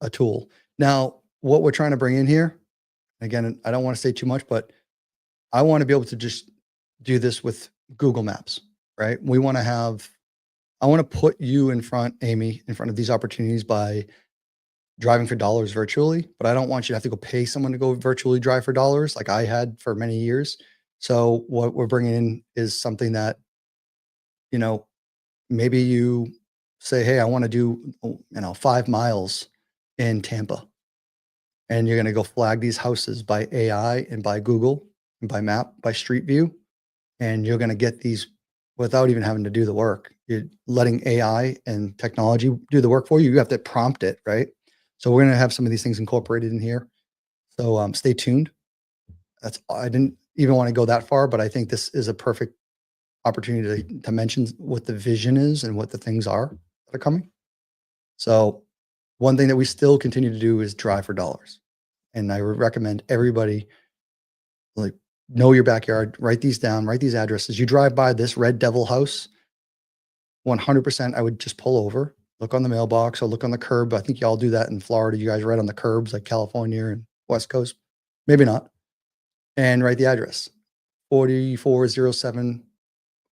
a tool. Now, what we're trying to bring in here, again, I don't want to say too much, but I want to be able to just do this with Google Maps, right? I want to put you in front, Amy, in front of these opportunities by driving for dollars virtually, but I don't want you to have to go pay someone to go virtually drive for dollars like I had for many years. So what we're bringing in is something that, you know, maybe you say, hey, I want to do, 5 miles in Tampa. And you're going to go flag these houses by AI and by Google and by map, by Street View. And you're going to get these without even having to do the work. You're letting AI and technology do the work for you. You have to prompt it, right? So we're going to have some of these things incorporated in here. So stay tuned. I didn't even want to go that far, but I think this is a perfect opportunity to mention what the vision is and what the things are that are coming. So one thing that we still continue to do is drive for dollars. And I would recommend everybody like know your backyard, write these down, write these addresses. You drive by this Red Devil house, 100%, I would just pull over, look on the mailbox or look on the curb. I think y'all do that in Florida. You guys write on the curbs like California and West Coast. Maybe not. And write the address, 4407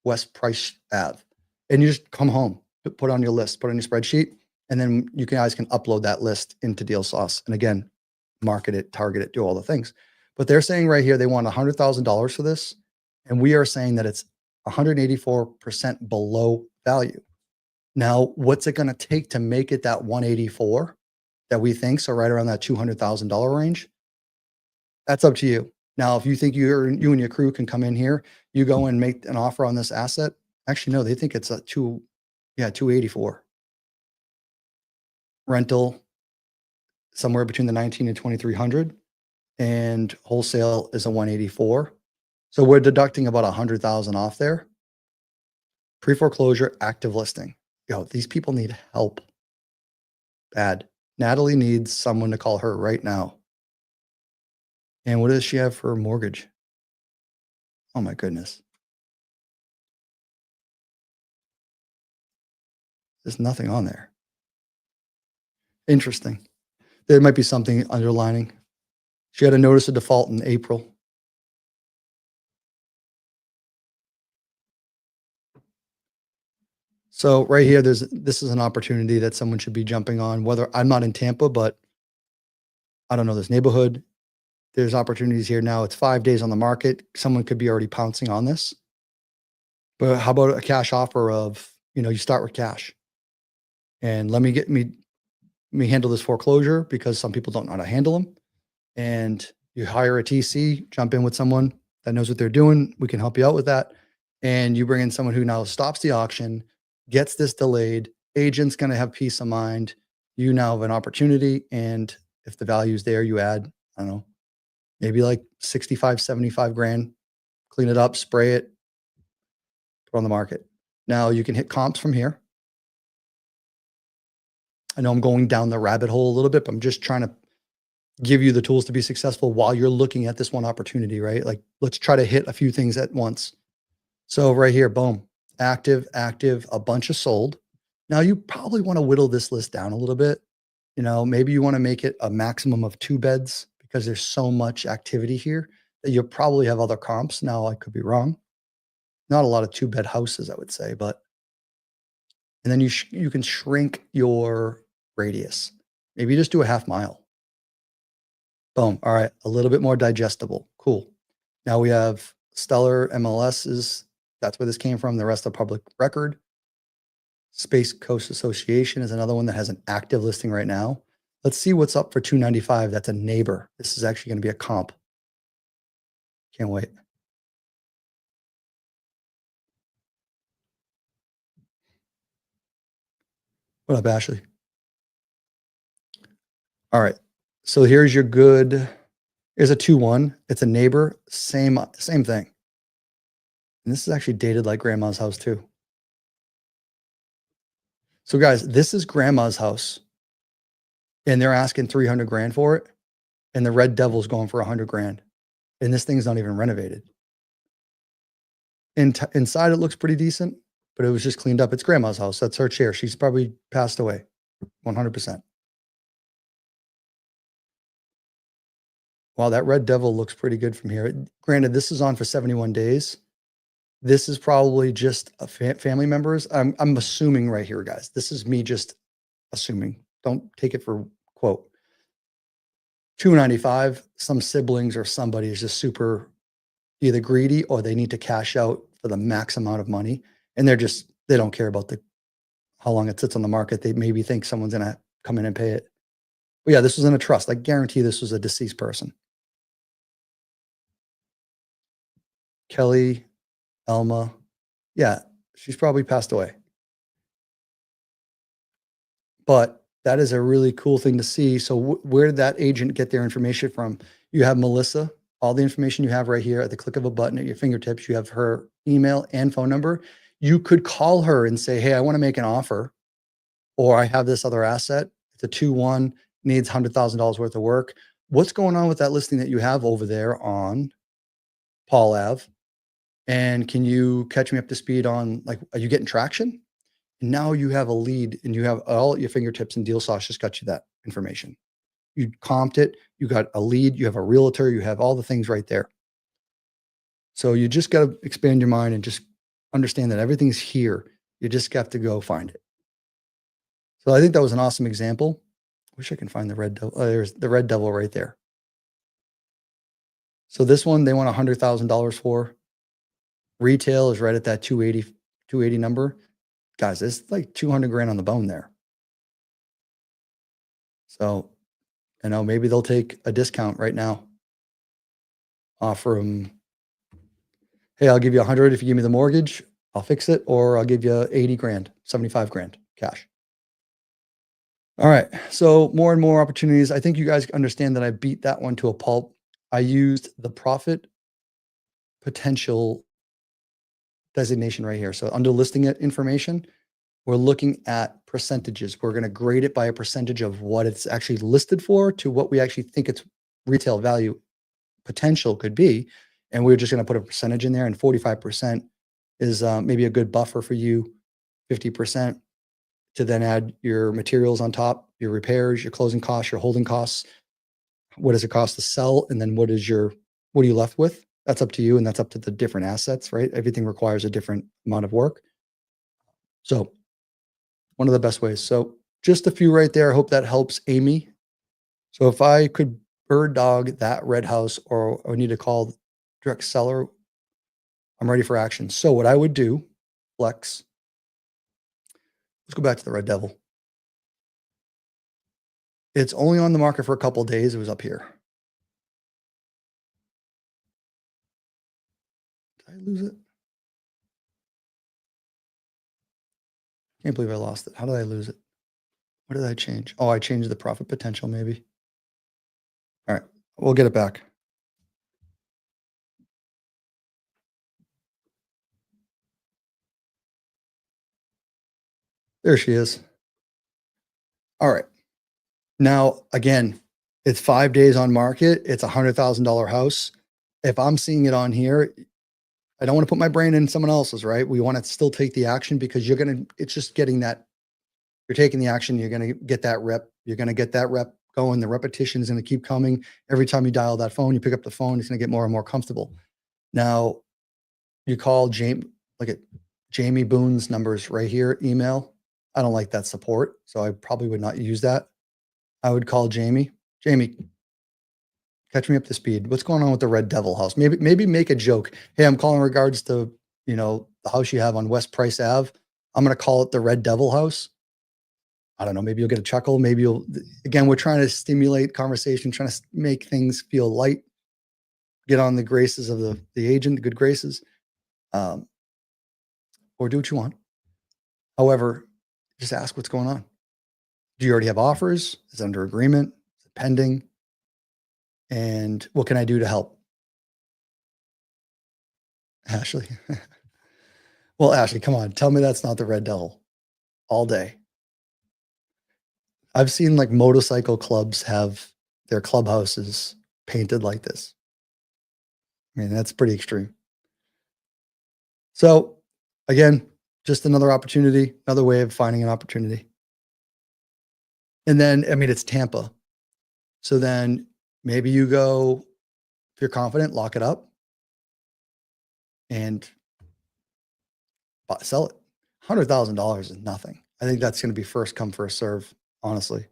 West Price Ave. And you just come home, put on your list, put on your spreadsheet, and then you guys can upload that list into Deal Sauce. And again, market it, target it, do all the things. But they're saying right here they want $100,000 for this, and we are saying that it's 184% below value. Now, what's it going to take to make it that 184 that we think, so right around that $200,000 range? That's up to you. Now, if you think you and your crew can come in here, you go and make an offer on this asset. Actually, no, they think it's a 284. Rental somewhere between the 19 and 2300, and wholesale is a 184. So we're deducting about 100,000 off there. Pre-foreclosure, active listing. These people need help. Bad. Natalie needs someone to call her right now. And what does she have for a mortgage? Oh my goodness. There's nothing on there. Interesting. There might be something underlining. She had a notice of default in April. So right here, this is an opportunity that someone should be jumping on. Whether I'm not in Tampa, but I don't know this neighborhood. There's opportunities here now. It's 5 days on the market. Someone could be already pouncing on this. But how about a cash offer of, you start with cash and let me handle this foreclosure, because some people don't know how to handle them. And you hire a TC, jump in with someone that knows what they're doing. We can help you out with that. And you bring in someone who now stops the auction, gets this delayed. Agent's going to have peace of mind. You now have an opportunity. And if the value is there, you add, I don't know, maybe like 65, 75 grand, clean it up, spray it, put on the market. Now you can hit comps from here. I know I'm going down the rabbit hole a little bit, but I'm just trying to give you the tools to be successful while you're looking at this one opportunity, right? Like, let's try to hit a few things at once. So right here, boom, active, a bunch of sold. Now you probably want to whittle this list down a little bit. Maybe you want to make it a maximum of 2 beds, because there's so much activity here that you'll probably have other comps. Now I could be wrong. Not a lot of 2-bed houses, I would say, and then you can shrink your radius. Maybe you just do a half mile. Boom. All right. A little bit more digestible. Cool. Now we have Stellar MLSs. That's where this came from. The rest of public record. Space Coast Association is another one that has an active listing right now. Let's see what's up for 295. That's a neighbor. This is actually going to be a comp. Can't wait. What up, Ashley? All right. So here's your good. Here's a 2-1. It's a neighbor. Same thing. And this is actually dated like grandma's house too. So guys, this is grandma's house, and they're asking 300 grand for it. And the Red Devil's going for 100 grand. And this thing's not even renovated. Inside, it looks pretty decent, but it was just cleaned up. It's grandma's house. That's her chair. She's probably passed away. 100%. Wow, that red devil looks pretty good from here. Granted, this is on for 71 days. This is probably just a family members. I'm assuming right here, guys. This is me just assuming. Don't take it for quote. 295. Some siblings or somebody is just super either greedy or they need to cash out for the max amount of money, and they don't care about how long it sits on the market. They maybe think someone's gonna come in and pay it. But yeah, this was in a trust. I guarantee this was a deceased person. Kelly, Elma. Yeah, she's probably passed away. But that is a really cool thing to see. So where did that agent get their information from? You have Melissa, all the information you have right here at the click of a button at your fingertips. You have her email and phone number. You could call her and say, hey, I want to make an offer, or I have this other asset. It's a 2-1, needs $100,000 worth of work. What's going on with that listing that you have over there on Paul Ave? And can you catch me up to speed on, like, are you getting traction? And now you have a lead and you have all at your fingertips, and DealSauce just got you that information. You comped it, you got a lead, you have a realtor, you have all the things right there. So you just got to expand your mind and just understand that everything's here. You just have to go find it. So I think that was an awesome example. Wish I can find the red devil. Oh, there's the red devil right there. So this one, they want $100,000 for. Retail is right at that 280 number. Guys, there's like 200 grand on the bone there. So, maybe they'll take a discount right now. Offer them, hey, I'll give you 100 if you give me the mortgage. I'll fix it, or I'll give you 80 grand, 75 grand cash. All right. So more and more opportunities. I think you guys understand that I beat that one to a pulp. I used the profit potential designation right here. So under listing it information, we're looking at percentages. We're going to grade it by a percentage of what it's actually listed for to what we actually think its retail value potential could be. And we're just going to put a percentage in there, and 45% is maybe a good buffer for you, 50% to then add your materials on top, your repairs, your closing costs, your holding costs. What does it cost to sell? And then what are you left with? That's up to you. And that's up to the different assets, right? Everything requires a different amount of work. So one of the best ways. So just a few right there. I hope that helps Amy. So if I could bird dog that red house, or I need to call direct seller, I'm ready for action. So what I would do, Flex, let's go back to the red devil. It's only on the market for a couple of days. It was up here. Did I lose it? Can't believe I lost it. How did I lose it? What did I change? Oh, I changed the profit potential maybe. All right, we'll get it back. There she is. All right. Now, again, it's 5 days on market. It's a $100,000 house. If I'm seeing it on here, I don't want to put my brain in someone else's, right? We want to still take the action, because it's just getting that, you're taking the action. You're going to get that rep. You're going to get that rep going. The repetition is going to keep coming. Every time you dial that phone, you pick up the phone, it's going to get more and more comfortable. Now, you call Jamie, look at Jamie Boone's numbers right here, email. I don't like that support, so I probably would not use that. I would call Jamie. Jamie, catch me up to speed. What's going on with the Red Devil house? Maybe make a joke. Hey, I'm calling in regards to, the house you have on West Price Ave. I'm going to call it the Red Devil house. I don't know. Maybe you'll get a chuckle. Maybe again, we're trying to stimulate conversation, trying to make things feel light, get on the graces of the agent, the good graces, or do what you want. However, just ask what's going on. Do you already have offers? Is it under agreement? Is it pending? And what can I do to help? Ashley. Well, Ashley, come on. Tell me that's not the Red Devil all day. I've seen like motorcycle clubs have their clubhouses painted like this. I mean, that's pretty extreme. So again, just another opportunity, another way of finding an opportunity. And then, it's Tampa. So then maybe you go, if you're confident, lock it up and sell it. $100,000 is nothing. I think that's going to be first come, first serve, honestly,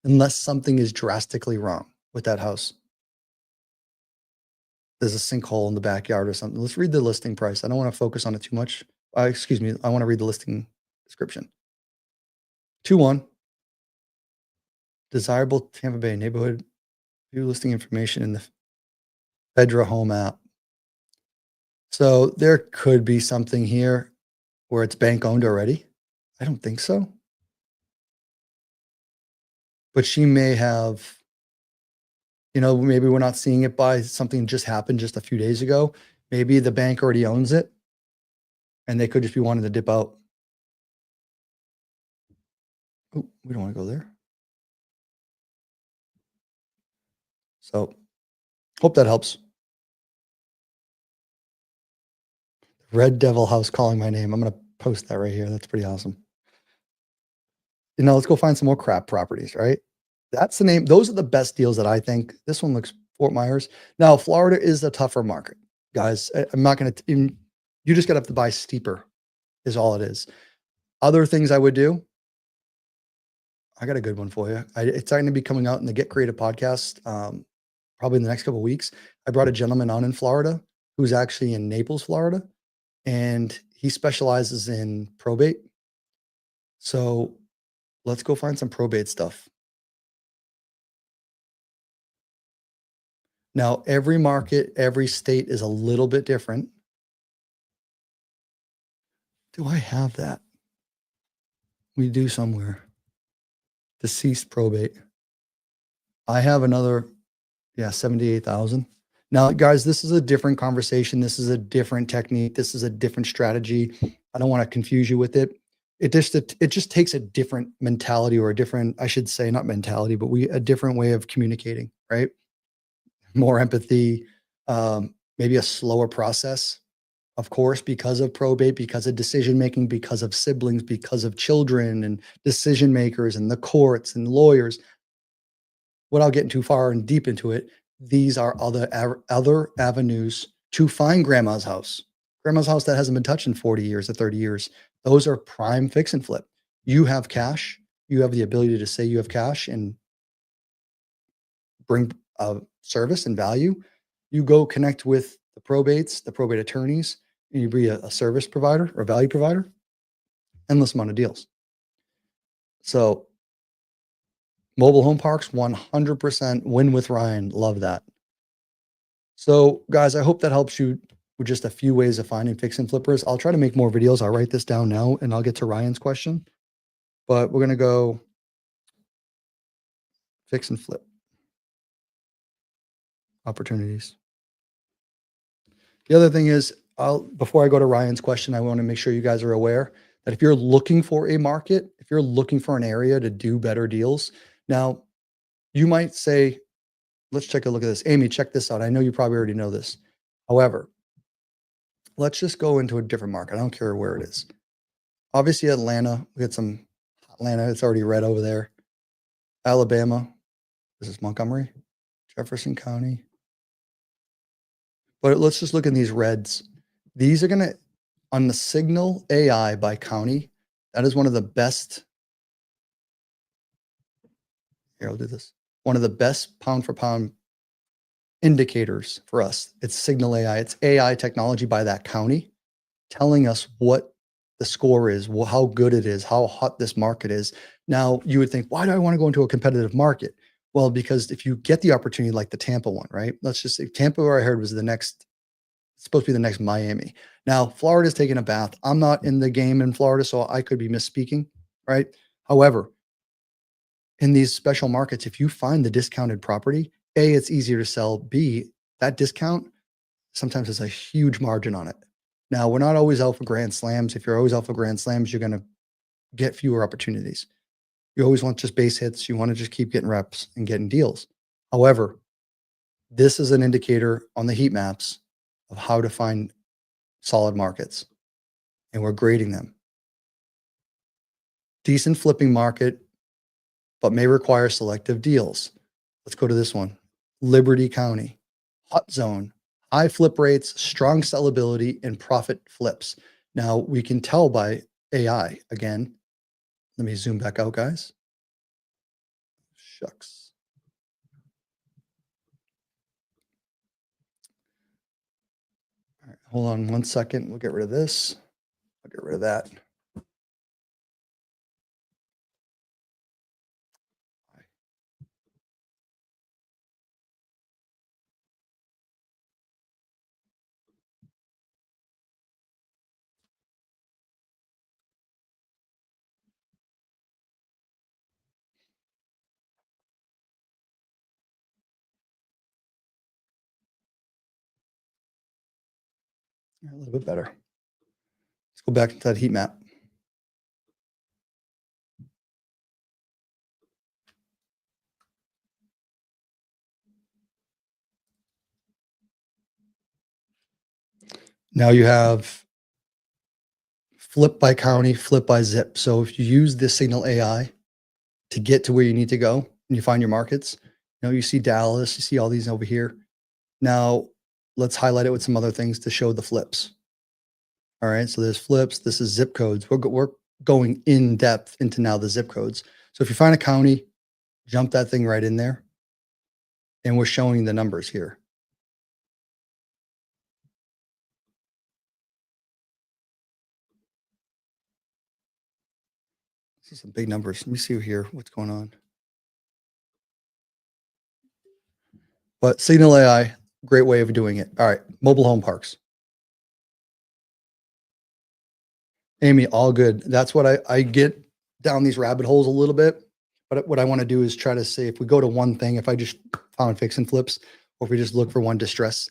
unless something is drastically wrong with that house. There's a sinkhole in the backyard or something. Let's read the listing price. I don't want to focus on it too much. Excuse me. I want to read the listing description. 2-1. Desirable Tampa Bay neighborhood. View listing information in the Fedra Home app. So there could be something here where it's bank owned already. I don't think so. But she may have, maybe we're not seeing it by something just happened just a few days ago. Maybe the bank already owns it and they could just be wanting to dip out. Oh, we don't want to go there. So hope that helps. Red Devil House calling my name. I'm going to post that right here. That's pretty awesome. Let's go find some more crap properties, right? That's the name. Those are the best deals that I think. This one looks Fort Myers. Now, Florida is a tougher market, guys. I'm not going to, you just got to have to buy steeper is all it is. Other things I would do. I got a good one for you. It's going to be coming out in the Get Creative podcast probably in the next couple of weeks. I brought a gentleman on in Florida who's actually in Naples, Florida, and he specializes in probate. So let's go find some probate stuff. Now, every market, every state is a little bit different. Do I have that? We do somewhere. Deceased probate. I have another, 78,000. Now, guys, this is a different conversation. This is a different technique. This is a different strategy. I don't want to confuse you with it. It just takes a different mentality or a different, I should say, not mentality, but a different way of communicating, right? More empathy, maybe a slower process, of course, because of probate, because of decision-making, because of siblings, because of children and decision makers and the courts and lawyers. Without getting too far and deep into it, these are other avenues to find grandma's house that hasn't been touched in 40 years or 30 years. Those are prime fix and flip. You have cash. You have the ability to say you have cash and bring service and value. You go connect with the probates, the probate attorneys, and you be a service provider or value provider. Endless amount of deals. So mobile home parks, 100% win with Ryan. Love that. So guys, I hope that helps you with just a few ways of finding fix and flippers. I'll try to make more videos. I'll write this down now and I'll get to Ryan's question, but we're going to go fix and flip opportunities. The other thing is, before I go to Ryan's question, I want to make sure you guys are aware that if you're looking for a market, if you're looking for an area to do better deals, now you might say, let's take a look at this. Amy, check this out. I know you probably already know this. However, let's just go into a different market. I don't care where it is. Obviously, Atlanta. We got some Atlanta. It's already red over there. Alabama. This is Montgomery, Jefferson County. But let's just look at these reds. These are going to, on the Signal AI by county, that is one of the best. Here, I'll do this. One of the best pound for pound indicators for us. It's Signal AI. It's AI technology by that county telling us what the score is, how good it is, how hot this market is. Now, you would think, why do I want to go into a competitive market? Well, because if you get the opportunity like the Tampa one, right? Let's just say Tampa, where I heard was supposed to be the next Miami. Now, Florida's taking a bath. I'm not in the game in Florida, so I could be misspeaking, right? However, in these special markets, if you find the discounted property, A, it's easier to sell. B, that discount sometimes has a huge margin on it. Now, we're not always out for grand slams. If you're always out for grand slams, you're going to get fewer opportunities. You always want just base hits. You want to just keep getting reps and getting deals. However, this is an indicator on the heat maps of how to find solid markets, and we're grading them. Decent flipping market, but may require selective deals. Let's go to this one. Liberty County, hot zone, high flip rates, strong sellability, and profit flips. Now we can tell by AI again. Let me zoom back out, guys. Shucks. All right, hold on 1 second. We'll get rid of this. I'll get rid of that. A little bit better. Let's go back to that heat map. Now you have flip by county, flip by zip. So if you use this Signal AI to get to where you need to go and you find your markets, you see Dallas, you see all these over here. Now let's highlight it with some other things to show the flips. All right, so there's flips. This is zip codes. We're going in depth into now the zip codes. So if you find a county, jump that thing right in there. And we're showing the numbers here. This is some big numbers. Let me see here what's going on. But Signal AI, great way of doing it. All right, mobile home parks. Amy, all good. That's what I get down these rabbit holes a little bit. But what I want to do is try to say, if we go to one thing, if I just found fix and flips, or if we just look for one distress,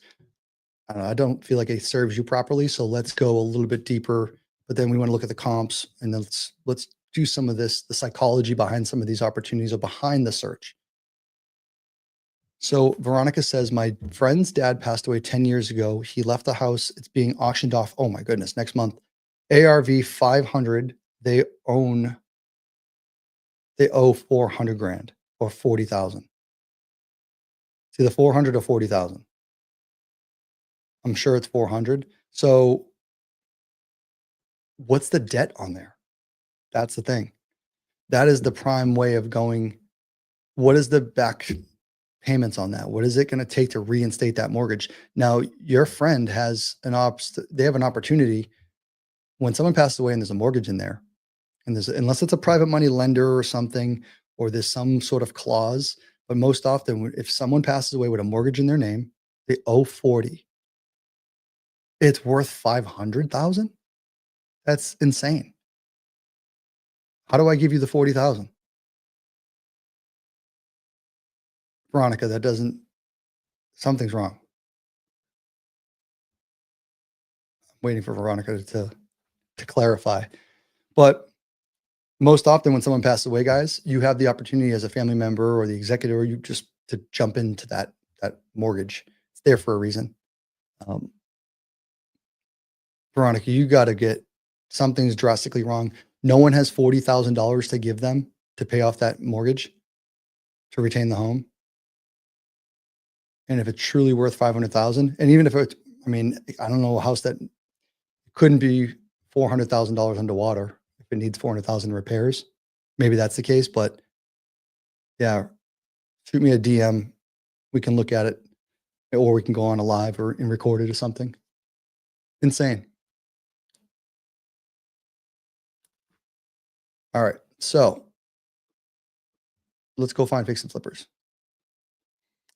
I don't feel like it serves you properly. So let's go a little bit deeper. But then we want to look at the comps, and then let's do some of this, the psychology behind some of these opportunities or behind the search. So Veronica says, my friend's dad passed away 10 years ago. He left the house. It's being auctioned off. Oh my goodness, next month. ARV 500. They owe 400 grand or 40,000. It's either 400 or 40,000. I'm sure it's 400. So what's the debt on there? That's the thing. That is the prime way of going. What is the back payments on that? What is it going to take to reinstate that mortgage? Now, your friend has they have an opportunity when someone passes away and there's a mortgage in there, and unless it's a private money lender or something, or there's some sort of clause, but most often if someone passes away with a mortgage in their name, they owe 40. It's worth 500,000. That's insane. How do I give you the 40,000? Veronica, something's wrong. I'm waiting for Veronica to clarify. But most often when someone passes away, guys, you have the opportunity as a family member or the executor, you just to jump into that mortgage. It's there for a reason. Veronica, you got to get something's drastically wrong. No one has $40,000 to give them to pay off that mortgage to retain the home. And if it's truly worth 500,000, and even if I don't know a house that couldn't be $400,000 underwater if it needs 400,000 repairs. Maybe that's the case, but yeah, shoot me a DM. We can look at it, or we can go on a live or and record it or something. Insane. All right, so let's go find fix and flippers.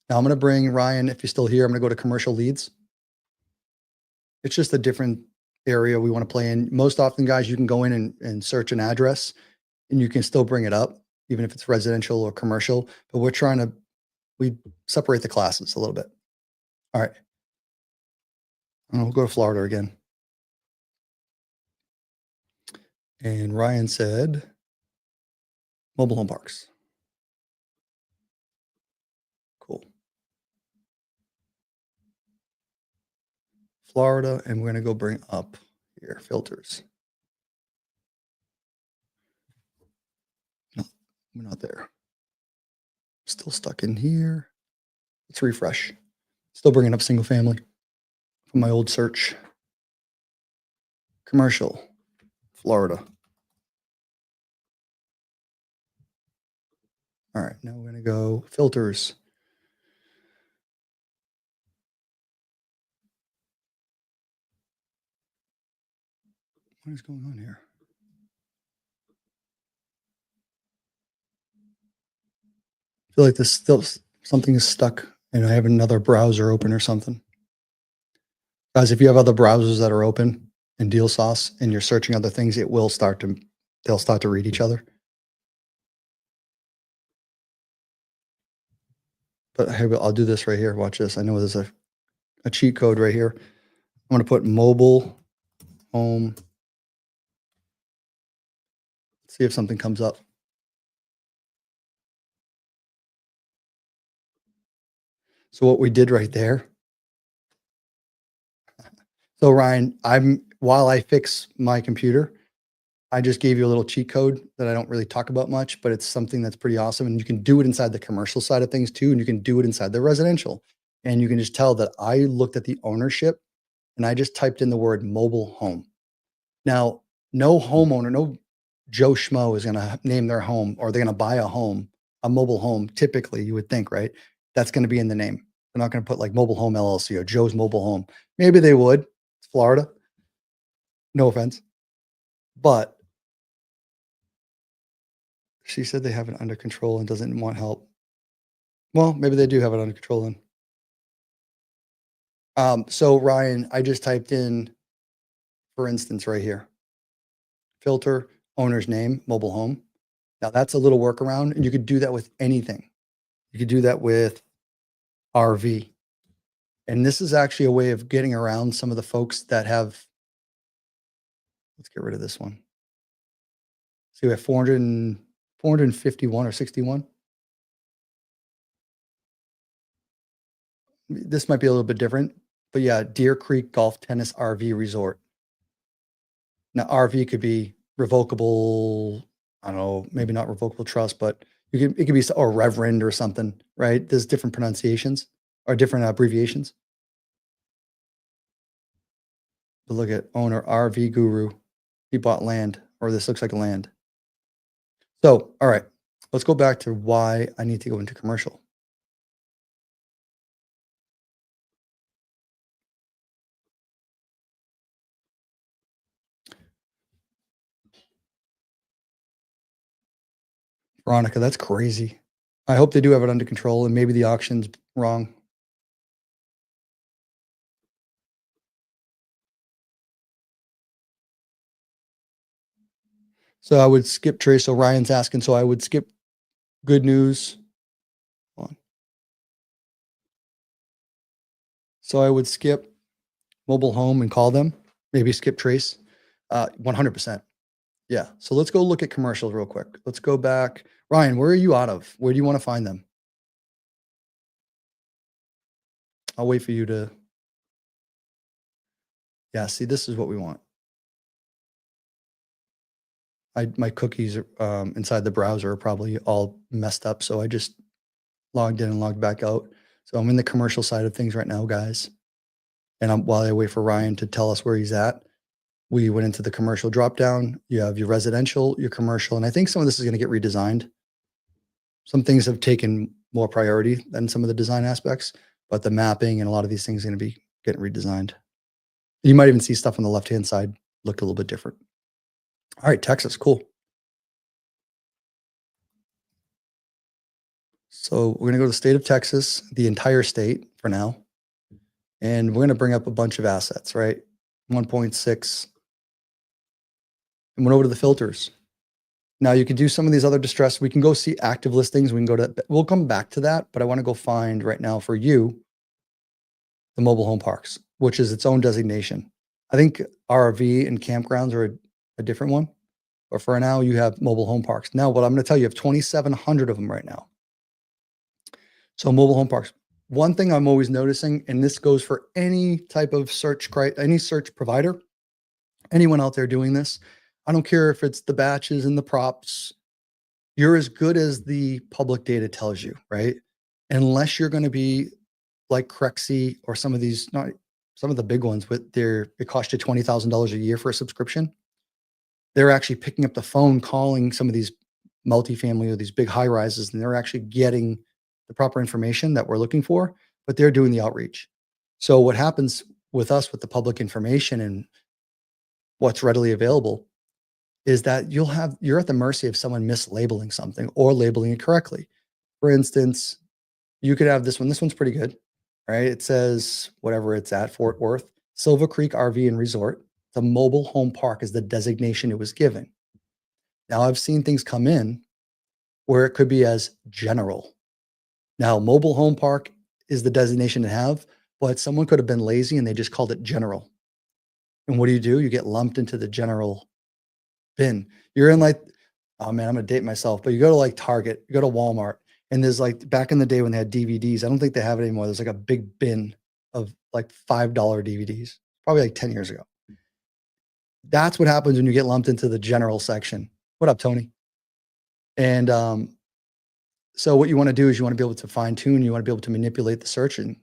Now I'm going to bring Ryan, if you're still here, I'm going to go to commercial leads. It's just a different area we want to play in. Most often, guys, you can go in and search an address and you can still bring it up, even if it's residential or commercial, but we separate the classes a little bit. All right. And we'll go to Florida again. And Ryan said, mobile home parks. Cool. Florida, and we're going to go bring up here filters. No, we're not there. Still stuck in here. Let's refresh. Still bringing up single family from my old search. Commercial, Florida. All right, now we're going to go filters. What is going on here? I feel like this still something is stuck and I have another browser open or something. Guys, if you have other browsers that are open in Deal Sauce and you're searching other things, they'll start to read each other. But I'll do this right here. Watch this. I know there's a cheat code right here. I'm going to put mobile home. See if something comes up. So what we did right there. So Ryan, while I fix my computer, I just gave you a little cheat code that I don't really talk about much, but it's something that's pretty awesome. And you can do it inside the commercial side of things too. And you can do it inside the residential. And you can just tell that I looked at the ownership and I just typed in the word mobile home. Now, no homeowner, no Joe Schmo is going to name their home, or they're going to buy a mobile home. Typically, you would think, right? That's going to be in the name. They're not going to put like mobile home LLC or Joe's mobile home. Maybe they would. It's Florida. No offense. But she said they have it under control and doesn't want help. Well, maybe they do have it under control then. So Ryan, I just typed in, for instance, right here, filter, owner's name, mobile home. Now that's a little workaround, and you could do that with anything. You could do that with RV. And this is actually a way of getting around some of the folks that have, let's get rid of this one. See, we have 451 or 61. This might be a little bit different, but yeah, Deer Creek Golf Tennis RV Resort. Now, RV could be revocable, I don't know, maybe not revocable trust, but it could be, or reverend or something, right? There's different pronunciations or different abbreviations. But look at owner RV Guru. He bought land, or this looks like land. So, all right, let's go back to why I need to go into commercial. Veronica, that's crazy. I hope they do have it under control, and maybe the auction's wrong. So I would skip Trace. So Ryan's asking, so I would skip good news. Hold on. So I would skip mobile home and call them, maybe skip Trace. 100%. Yeah. So let's go look at commercials real quick. Let's go back. Ryan, where are you out of? Where do you want to find them? I'll wait for you to. Yeah. See, this is what we want. My cookies inside the browser are probably all messed up. So I just logged in and logged back out. So I'm in the commercial side of things right now, guys. And while I wait for Ryan to tell us where he's at, we went into the commercial drop down. You have your residential, your commercial, and I think some of this is going to get redesigned. Some things have taken more priority than some of the design aspects, but the mapping and a lot of these things are going to be getting redesigned. You might even see stuff on the left-hand side look a little bit different. All right, Texas, cool. So we're going to go to the state of Texas, the entire state for now. And we're going to bring up a bunch of assets, right? 1.6. And went over to the filters. Now you can do some of these other distress. We can go see active listings. We'll come back to that, but I want to go find right now for you, the mobile home parks, which is its own designation. I think RV and campgrounds are a different one, but for now you have mobile home parks. Now, what I'm going to tell you, have 2,700 of them right now. So mobile home parks. One thing I'm always noticing, and this goes for any type of any search provider, anyone out there doing this, I don't care if it's the batches and the props, you're as good as the public data tells you, right? Unless you're going to be like Crexy or some of these, not some of the big ones with it costs you $20,000 a year for a subscription. They're actually picking up the phone, calling some of these multifamily or these big high rises, and they're actually getting the proper information that we're looking for, but they're doing the outreach. So what happens with us with the public information and what's readily available is that you're at the mercy of someone mislabeling something or labeling it correctly. For instance, you could have this one. This one's pretty good, right? It says whatever it's at, Fort Worth, Silver Creek RV and Resort. The mobile home park is the designation it was given. Now I've seen things come in where it could be as general. Now, mobile home park is the designation to have, but someone could have been lazy and they just called it general. And what do? You get lumped into the general bin. You're in like, oh man, I'm gonna date myself, but you go to like Target, you go to Walmart, and there's like back in the day when they had DVDs, I don't think they have it anymore. There's like a big bin of like $5 DVDs, probably like 10 years ago. That's what happens when you get lumped into the general section. What up, Tony? And so what you want to do is you want to be able to fine tune, you want to be able to manipulate the search. And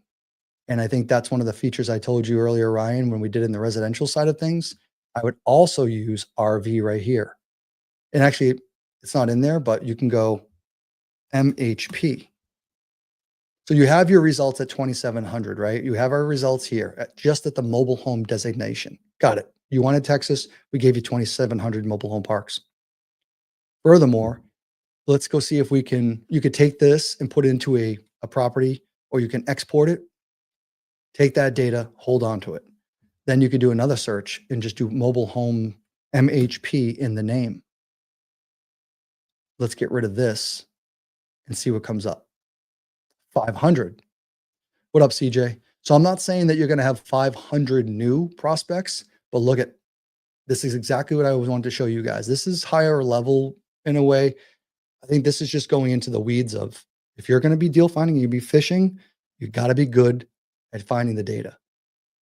I think that's one of the features I told you earlier, Ryan, when we did in the residential side of things. I would also use RV right here. And actually, it's not in there, but you can go MHP. So you have your results at 2,700, right? You have our results here just at the mobile home designation. Got it. You wanted Texas, we gave you 2,700 mobile home parks. Furthermore, let's go see if you could take this and put it into a property, or you can export it, take that data, hold on to it. Then you could do another search and just do mobile home MHP in the name. Let's get rid of this and see what comes up. 500. What up, CJ? So I'm not saying that you're going to have 500 new prospects, but look at this is exactly what I always wanted to show you guys. This is higher level in a way. I think this is just going into the weeds of if you're going to be deal finding, you be fishing, you got to be good at finding the data.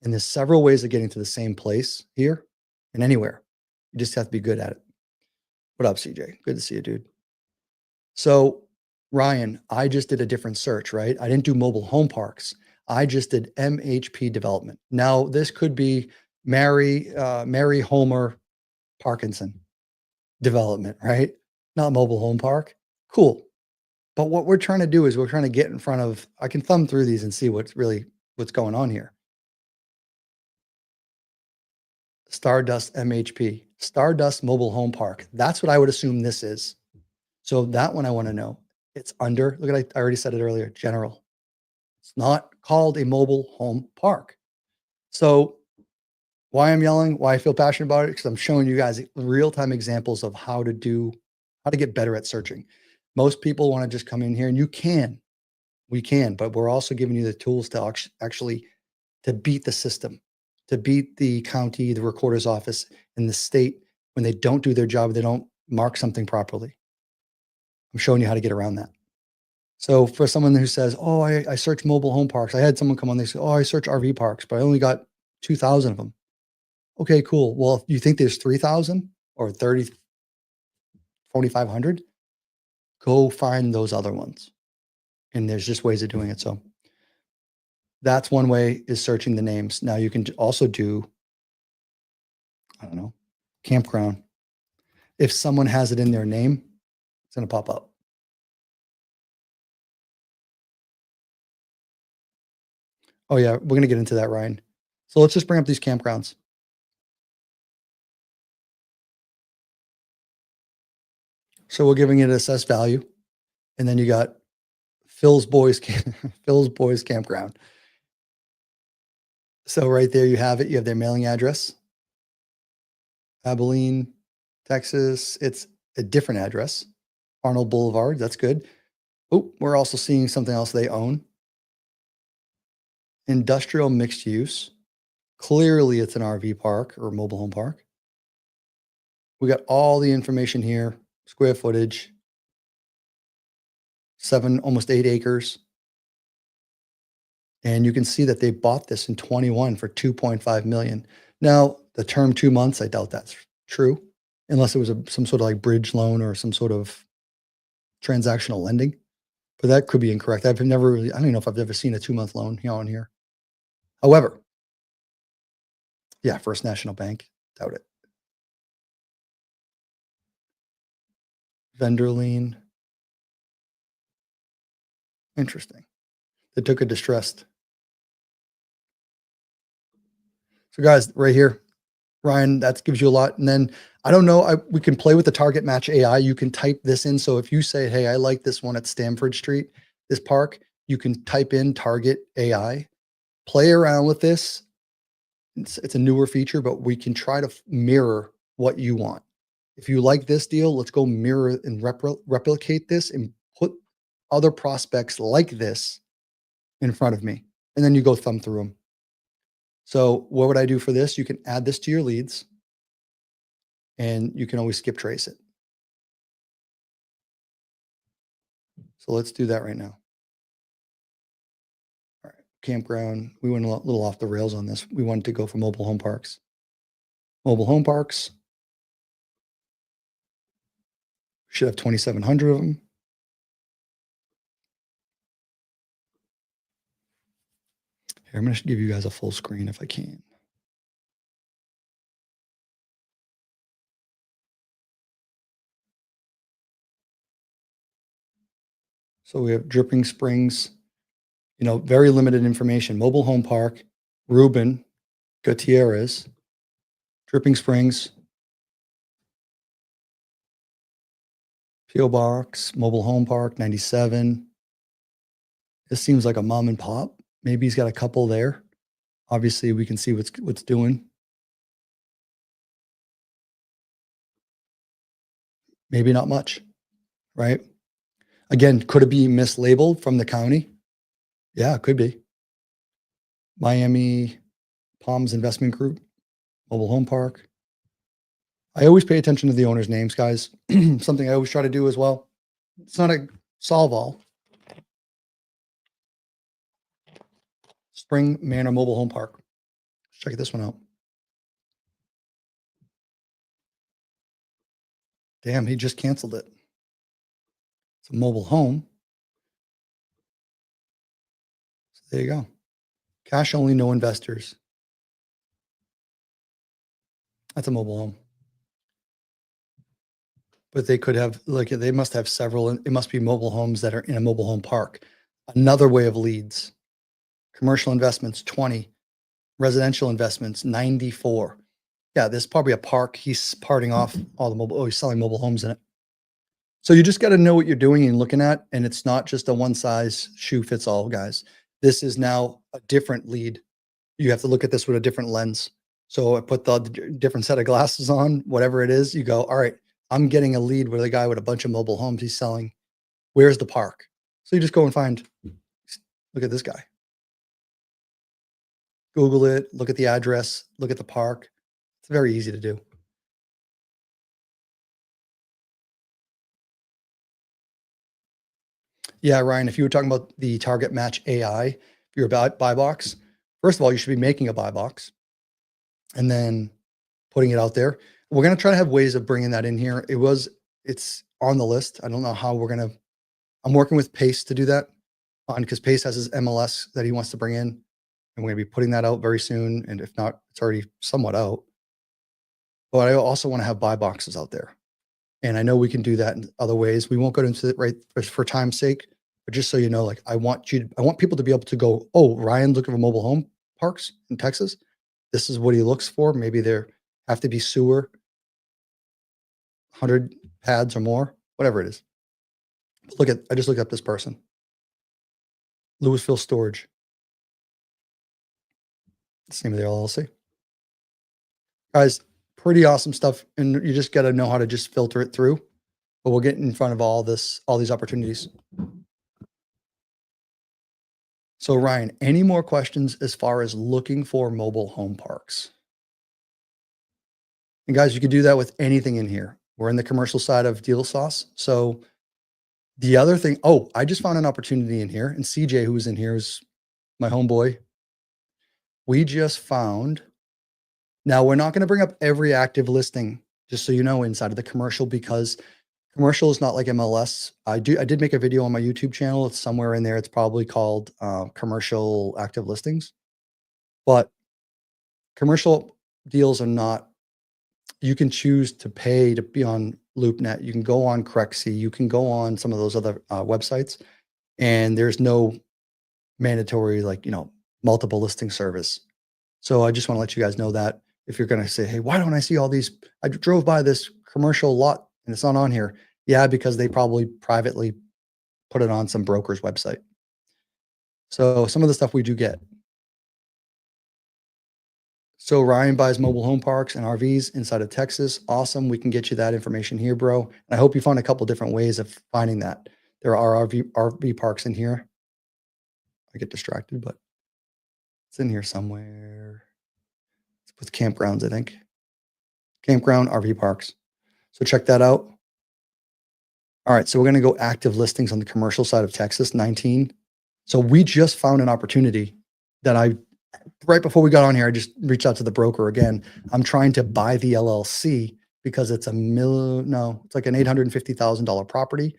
And there's several ways of getting to the same place here and anywhere. You just have to be good at it. What up, CJ? Good to see you, dude. So Ryan, I just did a different search, right? I didn't do mobile home parks. I just did MHP development. Now this could be Mary Homer Parkinson development, right? Not mobile home park. Cool. But what we're trying to do is we're trying to get in front of, I can thumb through these and see what's going on here. Stardust MHP, Stardust Mobile Home Park. That's what I would assume this is. So that one I want to know. It's under, look at, I already said it earlier, general. It's not called a mobile home park. So why I'm yelling, why I feel passionate about it, because I'm showing you guys real-time examples of how to get better at searching. Most people want to just come in here, and we can, but we're also giving you the tools to actually to beat the system, to beat the county, the recorder's office, and the state when they don't do their job, they don't mark something properly. I'm showing you how to get around that. So for someone who says, oh, I search mobile home parks. I had someone come on, they say, oh, I search RV parks, but I only got 2,000 of them. Okay, cool. Well, if you think there's 3,000 or 30, 4,500, go find those other ones. And there's just ways of doing it. So that's one way, is searching the names. Now you can also do, I don't know, campground. If someone has it in their name, it's going to pop up. Oh yeah, we're going to get into that, Ryan. So let's just bring up these campgrounds. So we're giving it assessed value. And then you got Phil's Boys Campground. So right there you have it. You have their mailing address. Abilene, Texas. It's a different address. Arnold Boulevard. That's good. Oh, we're also seeing something else they own. Industrial mixed use. Clearly it's an RV park or mobile home park. We got all the information here. Square footage. 7, almost 8 acres. And you can see that they bought this in 21 for 2.5 million. Now, the term 2 months, I doubt that's true, unless it was some sort of like bridge loan or some sort of transactional lending. but that could be incorrect. I've never really, I don't know if I've ever seen a 2-month loan on here. However, yeah, First National Bank, doubt it. Vendor lien, interesting. They took a distressed. So guys, right here, Ryan, that gives you a lot. And then I don't know, we can play with the target match AI. You can type this in. So if you say, hey, I like this one at Stamford Street, this park, you can type in target AI, play around with this. It's a newer feature, but we can try to mirror what you want. If you like this deal, let's go mirror and replicate this and put other prospects like this in front of me. And then you go thumb through them. So what would I do for this? You can add this to your leads and you can always skip trace it. So let's do that right now. All right, campground. We went a little off the rails on this. We wanted to go for mobile home parks. Mobile home parks. Should have 2,700 of them. Here, I'm going to give you guys a full screen if I can. So we have Dripping Springs, very limited information. Mobile home park, Ruben, Gutierrez, Dripping Springs, P.O. Box, mobile home park, 97. This seems like a mom and pop. Maybe he's got a couple there. Obviously, we can see what's doing. Maybe not much, right? Again, could it be mislabeled from the county? Yeah, it could be. Miami Palms Investment Group, mobile home park. I always pay attention to the owner's names, guys. Something I always try to do as well. It's not a solve all. Spring Manor Mobile Home Park. Let's check this one out. Damn, he just canceled it. It's a mobile home. So there you go. Cash only, no investors. That's a mobile home. But they could have, they must have several, it must be mobile homes that are in a mobile home park. Another way of leads. Commercial investments, 20. Residential investments, 94. Yeah, this is probably a park. He's parting off all the mobile, he's selling mobile homes in it. So you just got to know what you're doing and looking at. And it's not just a one size shoe fits all, guys. This is now a different lead. You have to look at this with a different lens. So I put the different set of glasses on, whatever it is, you go, all right, I'm getting a lead with a guy with a bunch of mobile homes he's selling. Where's the park? So you just go and find, look at this guy. Google it, look at the address, look at the park. It's very easy to do. Yeah, Ryan, if you were talking about the target match AI, if you're about buy box, first of all, you should be making a buy box and then putting it out there. We're going to try to have ways of bringing that in here. It's on the list. I don't know how I'm working with Pace to do that because Pace has his MLS that he wants to bring in. And we're going to be putting that out very soon. And if not, it's already somewhat out. But I also want to have buy boxes out there. And I know we can do that in other ways. We won't go into it right for time's sake, but just so you know, I want people to be able to go, oh, Ryan's looking for mobile home parks in Texas. This is what he looks for. Maybe there have to be sewer, 100 pads or more, whatever it is. I just looked up this person. Louisville Storage. That's the name of the LLC. Guys, pretty awesome stuff. And you just got to know how to just filter it through. But we'll get in front of all these opportunities. So Ryan, any more questions as far as looking for mobile home parks? And guys, you can do that with anything in here. We're in the commercial side of Deal Sauce. So the other thing, I just found an opportunity in here, and CJ, who was in here, is my homeboy. We just found, now we're not going to bring up every active listing, just so you know, inside of the commercial, because Commercial is not like MLS. I did make a video on my YouTube channel. It's somewhere in there. It's probably called commercial active listings. But commercial deals are not, you can choose to pay to be on LoopNet. You can go on Crexy. You can go on some of those other websites, and there's no mandatory, like, multiple listing service. So I just want to let you guys know that if you're going to say, hey, why don't I see all these? I drove by this commercial lot and it's not on here. Yeah, because they probably privately put it on some broker's website. So some of the stuff we do get. So Ryan buys mobile home parks and RVs inside of Texas. Awesome. We can get you that information here, bro. And I hope you found a couple different ways of finding that. There are RV parks in here. I get distracted, but it's in here somewhere. It's with campgrounds, I think. Campground, RV parks. So check that out. All right, so we're going to go active listings on the commercial side of Texas, 19. So we just found an opportunity that right before we got on here, I just reached out to the broker again. I'm trying to buy the LLC because it's it's like an $850,000 property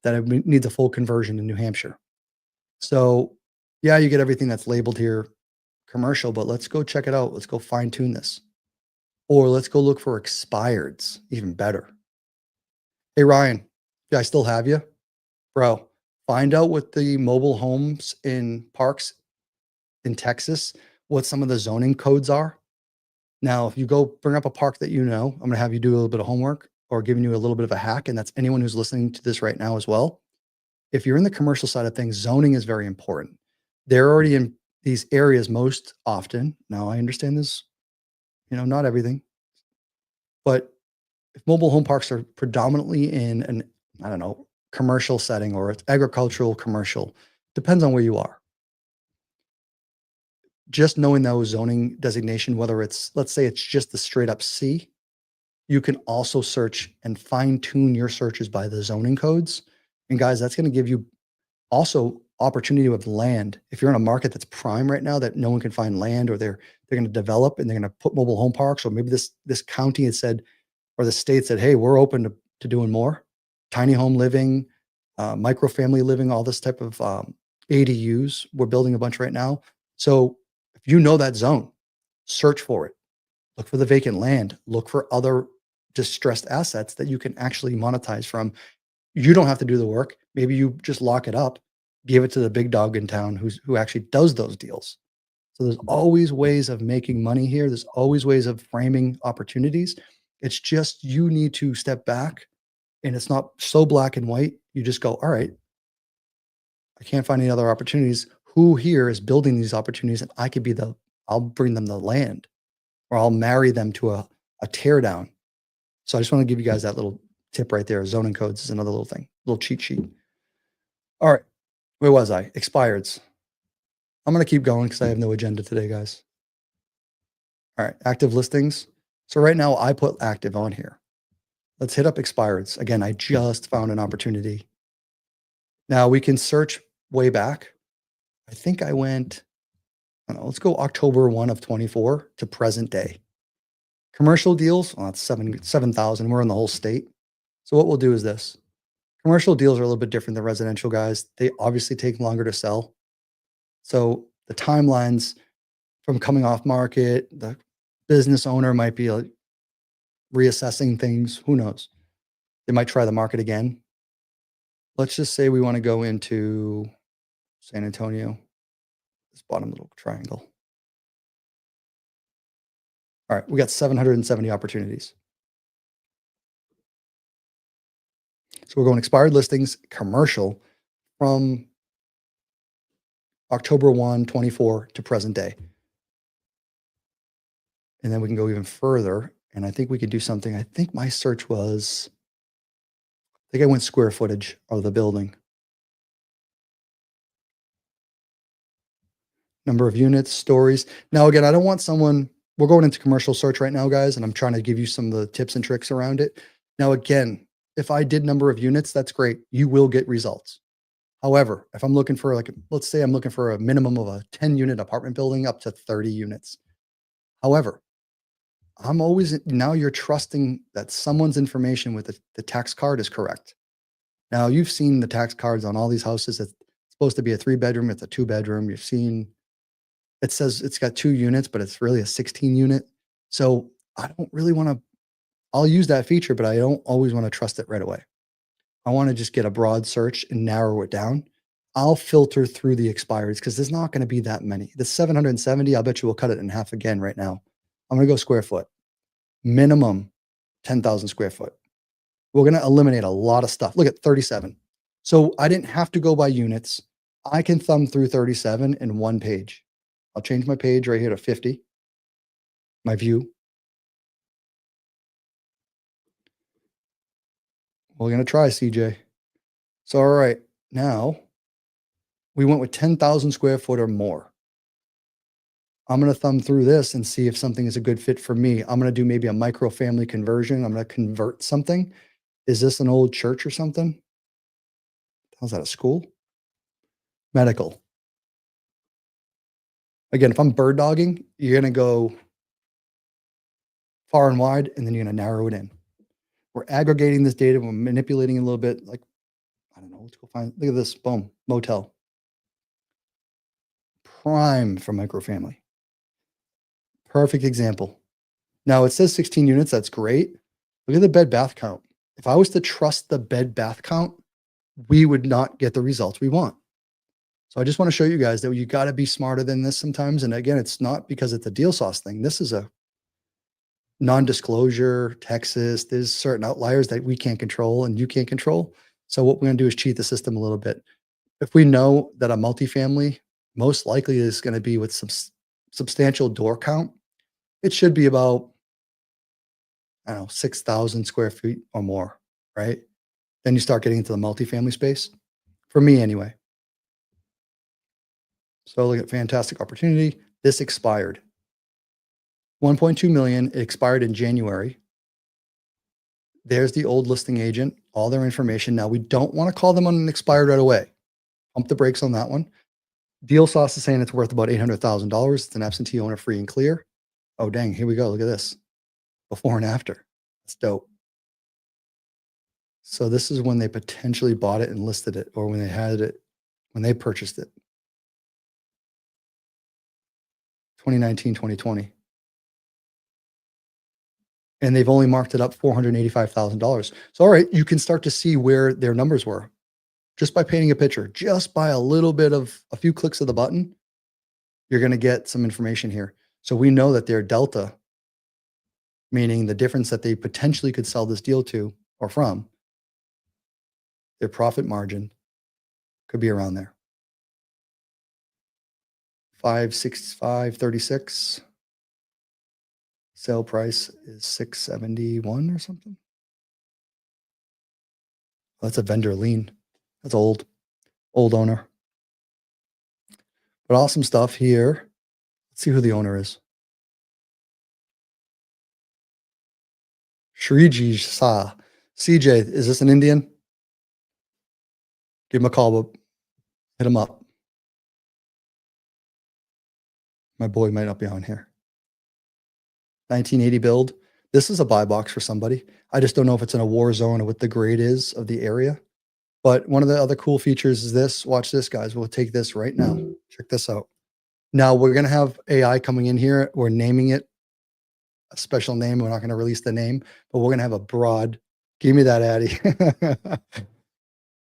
that needs a full conversion in New Hampshire. So yeah, you get everything that's labeled here commercial, but let's go check it out. Let's go fine tune this. Or let's go look for expireds, even better. Hey, Ryan, yeah, I still have you. Bro, find out what the mobile homes in parks in Texas, what some of the zoning codes are. Now, if you go bring up a park that I'm going to have you do a little bit of homework or giving you a little bit of a hack, and that's anyone who's listening to this right now as well. If you're in the commercial side of things, zoning is very important. They're already in these areas most often. Now, I understand this, not everything, but if mobile home parks are predominantly in an, I don't know, commercial setting or it's agricultural commercial, depends on where you are. Just knowing those zoning designation, whether it's, let's say it's just the straight up C, you can also search and fine tune your searches by the zoning codes. And guys, that's going to give you also opportunity with land. If you're in a market that's prime right now that no one can find land, or they're going to develop and they're going to put mobile home parks, or maybe this county has said, or the state said, hey, we're open to doing more tiny home living, micro-family living, all this type of ADUs. We're building a bunch right now. So if you know that zone, search for it. Look for the vacant land. Look for other distressed assets that you can actually monetize from. You don't have to do the work. Maybe you just lock it up, give it to the big dog in town who actually does those deals. So there's always ways of making money here. There's always ways of framing opportunities. It's just you need to step back, and it's not so black and white. You just go, all right, I can't find any other opportunities. Who here is building these opportunities? And I'll bring them the land, or I'll marry them to a tear down. So I just want to give you guys that little tip right there. Zoning codes is another little thing, little cheat sheet. All right. Where was I? Expireds. I'm going to keep going because I have no agenda today, guys. All right. Active listings. So right now I put active on here. Let's hit up expireds. Again, I just found an opportunity. Now we can search way back. I think I went, I don't know, let's go October 1 of 24 to present day. Commercial deals, well, that's 7,000. We're in the whole state. So what we'll do is this. Commercial deals are a little bit different than residential, guys. They obviously take longer to sell. So the timelines from coming off market, the business owner might be reassessing things. Who knows? They might try the market again. Let's just say we want to go into San Antonio, this bottom little triangle. All right, we got 770 opportunities. So we're going expired listings, commercial, from October 1, 24 to present day. And then we can go even further. And I think we could do something. I think my search was, I think I went square footage of the building. Number of units, stories. Now, again, I don't want someone, we're going into commercial search right now, guys, and I'm trying to give you some of the tips and tricks around it. Now, again, if I did number of units, that's great. You will get results. However, if I'm looking for, like, let's say I'm looking for a minimum of a 10 unit apartment building up to 30 units. However, I'm always now you're trusting that someone's information with the tax card is correct. Now you've seen the tax cards on all these houses. It's supposed to be a 3 bedroom. It's a 2 bedroom. You've seen it says it's got 2 units, but it's really a 16 unit. So I don't really want to, I'll use that feature, but I don't always want to trust it right away. I want to just get a broad search and narrow it down. I'll filter through the expireds because there's not going to be that many. The 770, I'll bet you we'll cut it in half again right now. I'm going to go square foot, minimum 10,000 square foot. We're going to eliminate a lot of stuff. Look at 37. So I didn't have to go by units. I can thumb through 37 in one page. I'll change my page right here to 50, my view. We're going to try CJ. So, all right, now we went with 10,000 square foot or more. I'm going to thumb through this and see if something is a good fit for me. I'm going to do maybe a micro family conversion. I'm going to convert something. Is this an old church or something? How's that, a school? Medical. Again, if I'm bird dogging, you're going to go far and wide, and then you're going to narrow it in. We're aggregating this data. We're manipulating it a little bit. Like, I don't know. Let's go find, look at this. Boom. Motel. Prime for microfamily. Perfect example. Now it says 16 units. That's great. Look at the bed bath count. If I was to trust the bed bath count, we would not get the results we want. So I just want to show you guys that you got to be smarter than this sometimes. And again, it's not because it's a deal sauce thing. This is a non-disclosure, Texas. There's certain outliers that we can't control and you can't control. So what we're going to do is cheat the system a little bit. If we know that a multifamily most likely is going to be with some substantial door count, it should be about, I don't know, 6,000 square feet or more, right? Then you start getting into the multifamily space, for me anyway. So look at fantastic opportunity. This expired. 1.2 million, it expired in January. There's the old listing agent, all their information. Now we don't want to call them on an expired right away. Pump the brakes on that one. Deal sauce is saying it's worth about $800,000. It's an absentee owner, free and clear. Oh, dang, here we go. Look at this. Before and after. That's dope. So this is when they potentially bought it and listed it, or when they had it, when they purchased it. 2019, 2020. And they've only marked it up $485,000. So, all right, you can start to see where their numbers were just by painting a picture, just by a little bit of a few clicks of the button. You're going to get some information here. So we know that their delta, meaning the difference that they potentially could sell this deal to or from, their profit margin could be around there. 565.36. Sale price is 671 or something. That's a vendor lien. That's old owner. But awesome stuff here. Let's see who the owner is. Shriji Sa. CJ, is this an Indian? Give him a call, but hit him up. My boy might not be on here. 1980 build. This is a buy box for somebody. I just don't know if it's in a war zone or what the grade is of the area. But one of the other cool features is this. Watch this, guys. We'll take this right now. Check this out. Now we're going to have AI coming in here. We're naming it a special name. We're not going to release the name, but we're going to have a broad. Give me that, Addy.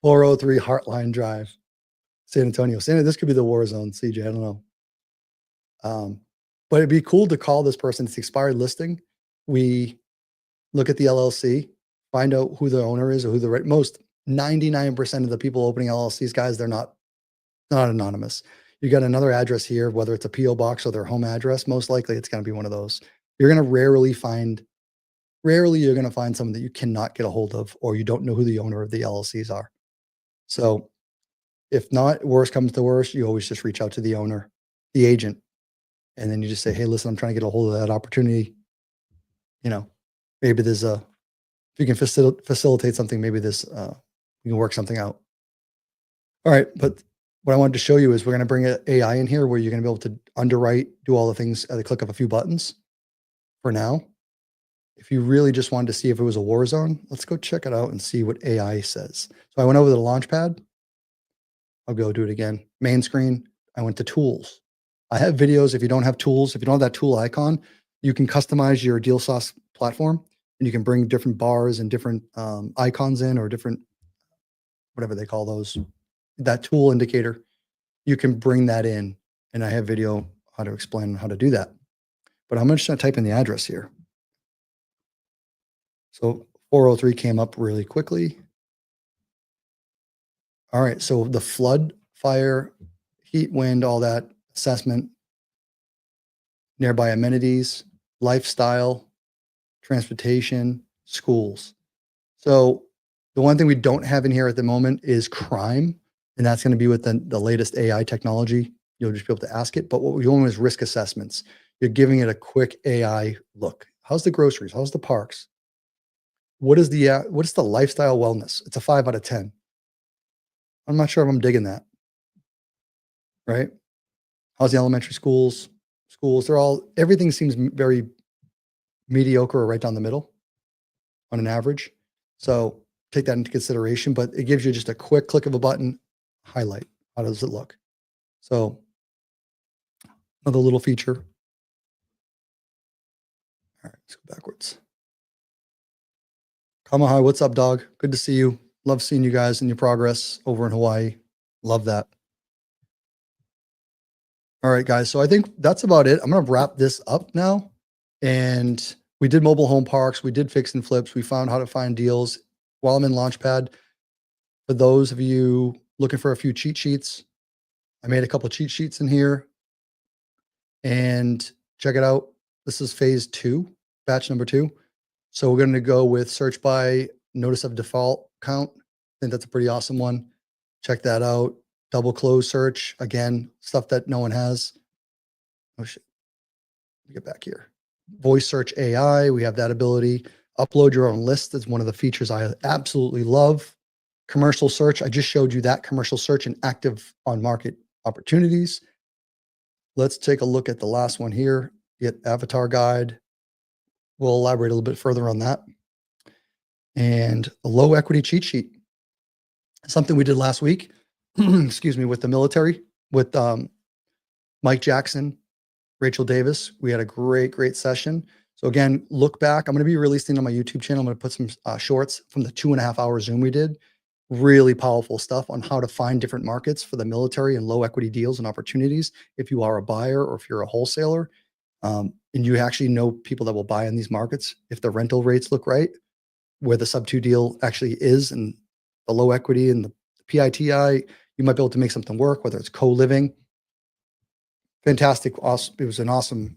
403 Heartline Drive, San Antonio. This could be the war zone, CJ. I don't know. But it'd be cool to call this person. It's the expired listing. We look at the LLC, find out who the owner is or who the right. Most 99% of the people opening LLCs, guys, they're not anonymous. You got another address here, whether it's a PO box or their home address. Most likely, it's going to be one of those. You're going to rarely you're going to find someone that you cannot get a hold of, or you don't know who the owner of the LLCs are. So, if not, worst comes to worst, you always just reach out to the owner, the agent. And then you just say, hey, listen, I'm trying to get a hold of that opportunity. You know, maybe there's if you can facilitate something, maybe this, we can work something out. All right. But what I wanted to show you is we're going to bring an AI in here where you're going to be able to underwrite, do all the things at the click of a few buttons for now. if you really just wanted to see if it was a war zone, let's go check it out and see what AI says. So I went over to the Launchpad. I'll go do it again. Main screen. I went to tools. I have videos. If you don't have tools, if you don't have that tool icon, you can customize your deal sauce platform and you can bring different bars and different icons in, or different, whatever they call those, that tool indicator. You can bring that in. And I have video how to explain how to do that. But I'm just going to type in the address here. So 403 came up really quickly. All right. So the flood, fire, heat, wind, all that assessment, nearby amenities, lifestyle, transportation, schools. So the one thing we don't have in here at the moment is crime. And that's going to be with the latest AI technology. You'll just be able to ask it. But what we're doing is risk assessments. You're giving it a quick AI look. How's the groceries? How's the parks? What is the lifestyle wellness? It's a 5 out of 10. I'm not sure if I'm digging that. Right? How's the elementary schools? Everything seems very mediocre or right down the middle on an average. So take that into consideration, but it gives you just a quick click of a button, highlight. How does it look? So another little feature. All right, let's go backwards. Kamahai, what's up, dog? Good to see you. Love seeing you guys and your progress over in Hawaii. Love that. All right, guys. So I think that's about it. I'm going to wrap this up now. And we did mobile home parks. We did fix and flips. We found how to find deals while I'm in Launchpad. For those of you looking for a few cheat sheets, I made a couple of cheat sheets in here. And check it out. This is phase 2, batch number 2. So we're going to go with search by notice of default count. I think that's a pretty awesome one. Check that out. Double close search. Again, stuff that no one has. Oh shit. Let me get back here. Voice search AI. We have that ability. Upload your own list is one of the features I absolutely love. Commercial search. I just showed you that commercial search and active on market opportunities. Let's take a look at the last one here. Get avatar guide. We'll elaborate a little bit further on that. And a low equity cheat sheet. Something we did last week, excuse me, with the military, with Mike Jackson, Rachel Davis. We had a great session. So again, look back. I'm going to be releasing on my YouTube channel. I'm going to put some shorts from the 2.5-hour Zoom we did. Really powerful stuff on how to find different markets for the military and low equity deals and opportunities. If you are a buyer or if you're a wholesaler, and you actually know people that will buy in these markets, if the rental rates look right, where the Subto deal actually is, and the low equity and the PITI, you might be able to make something work, whether it's co-living. Fantastic. Awesome. It was an awesome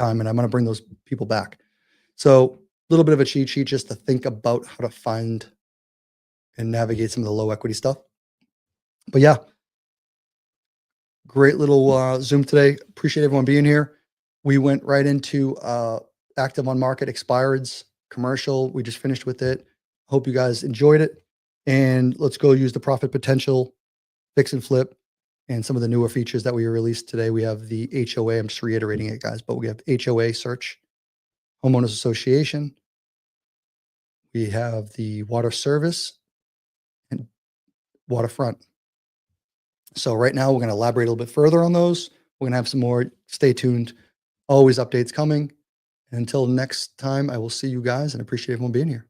time, and I'm going to bring those people back. So a little bit of a cheat sheet just to think about how to find and navigate some of the low equity stuff. But yeah, great little Zoom today. Appreciate everyone being here. We went right into active on market expireds commercial. We just finished with it. Hope you guys enjoyed it. And let's go use the profit potential, fix and flip, and some of the newer features that we released today. We have the HOA. I'm just reiterating it, guys, but we have HOA search, homeowners association. We have the water service and waterfront. So right now we're going to elaborate a little bit further on those. We're going to have some more. Stay tuned. Always updates coming. And until next time, I will see you guys and appreciate everyone being here.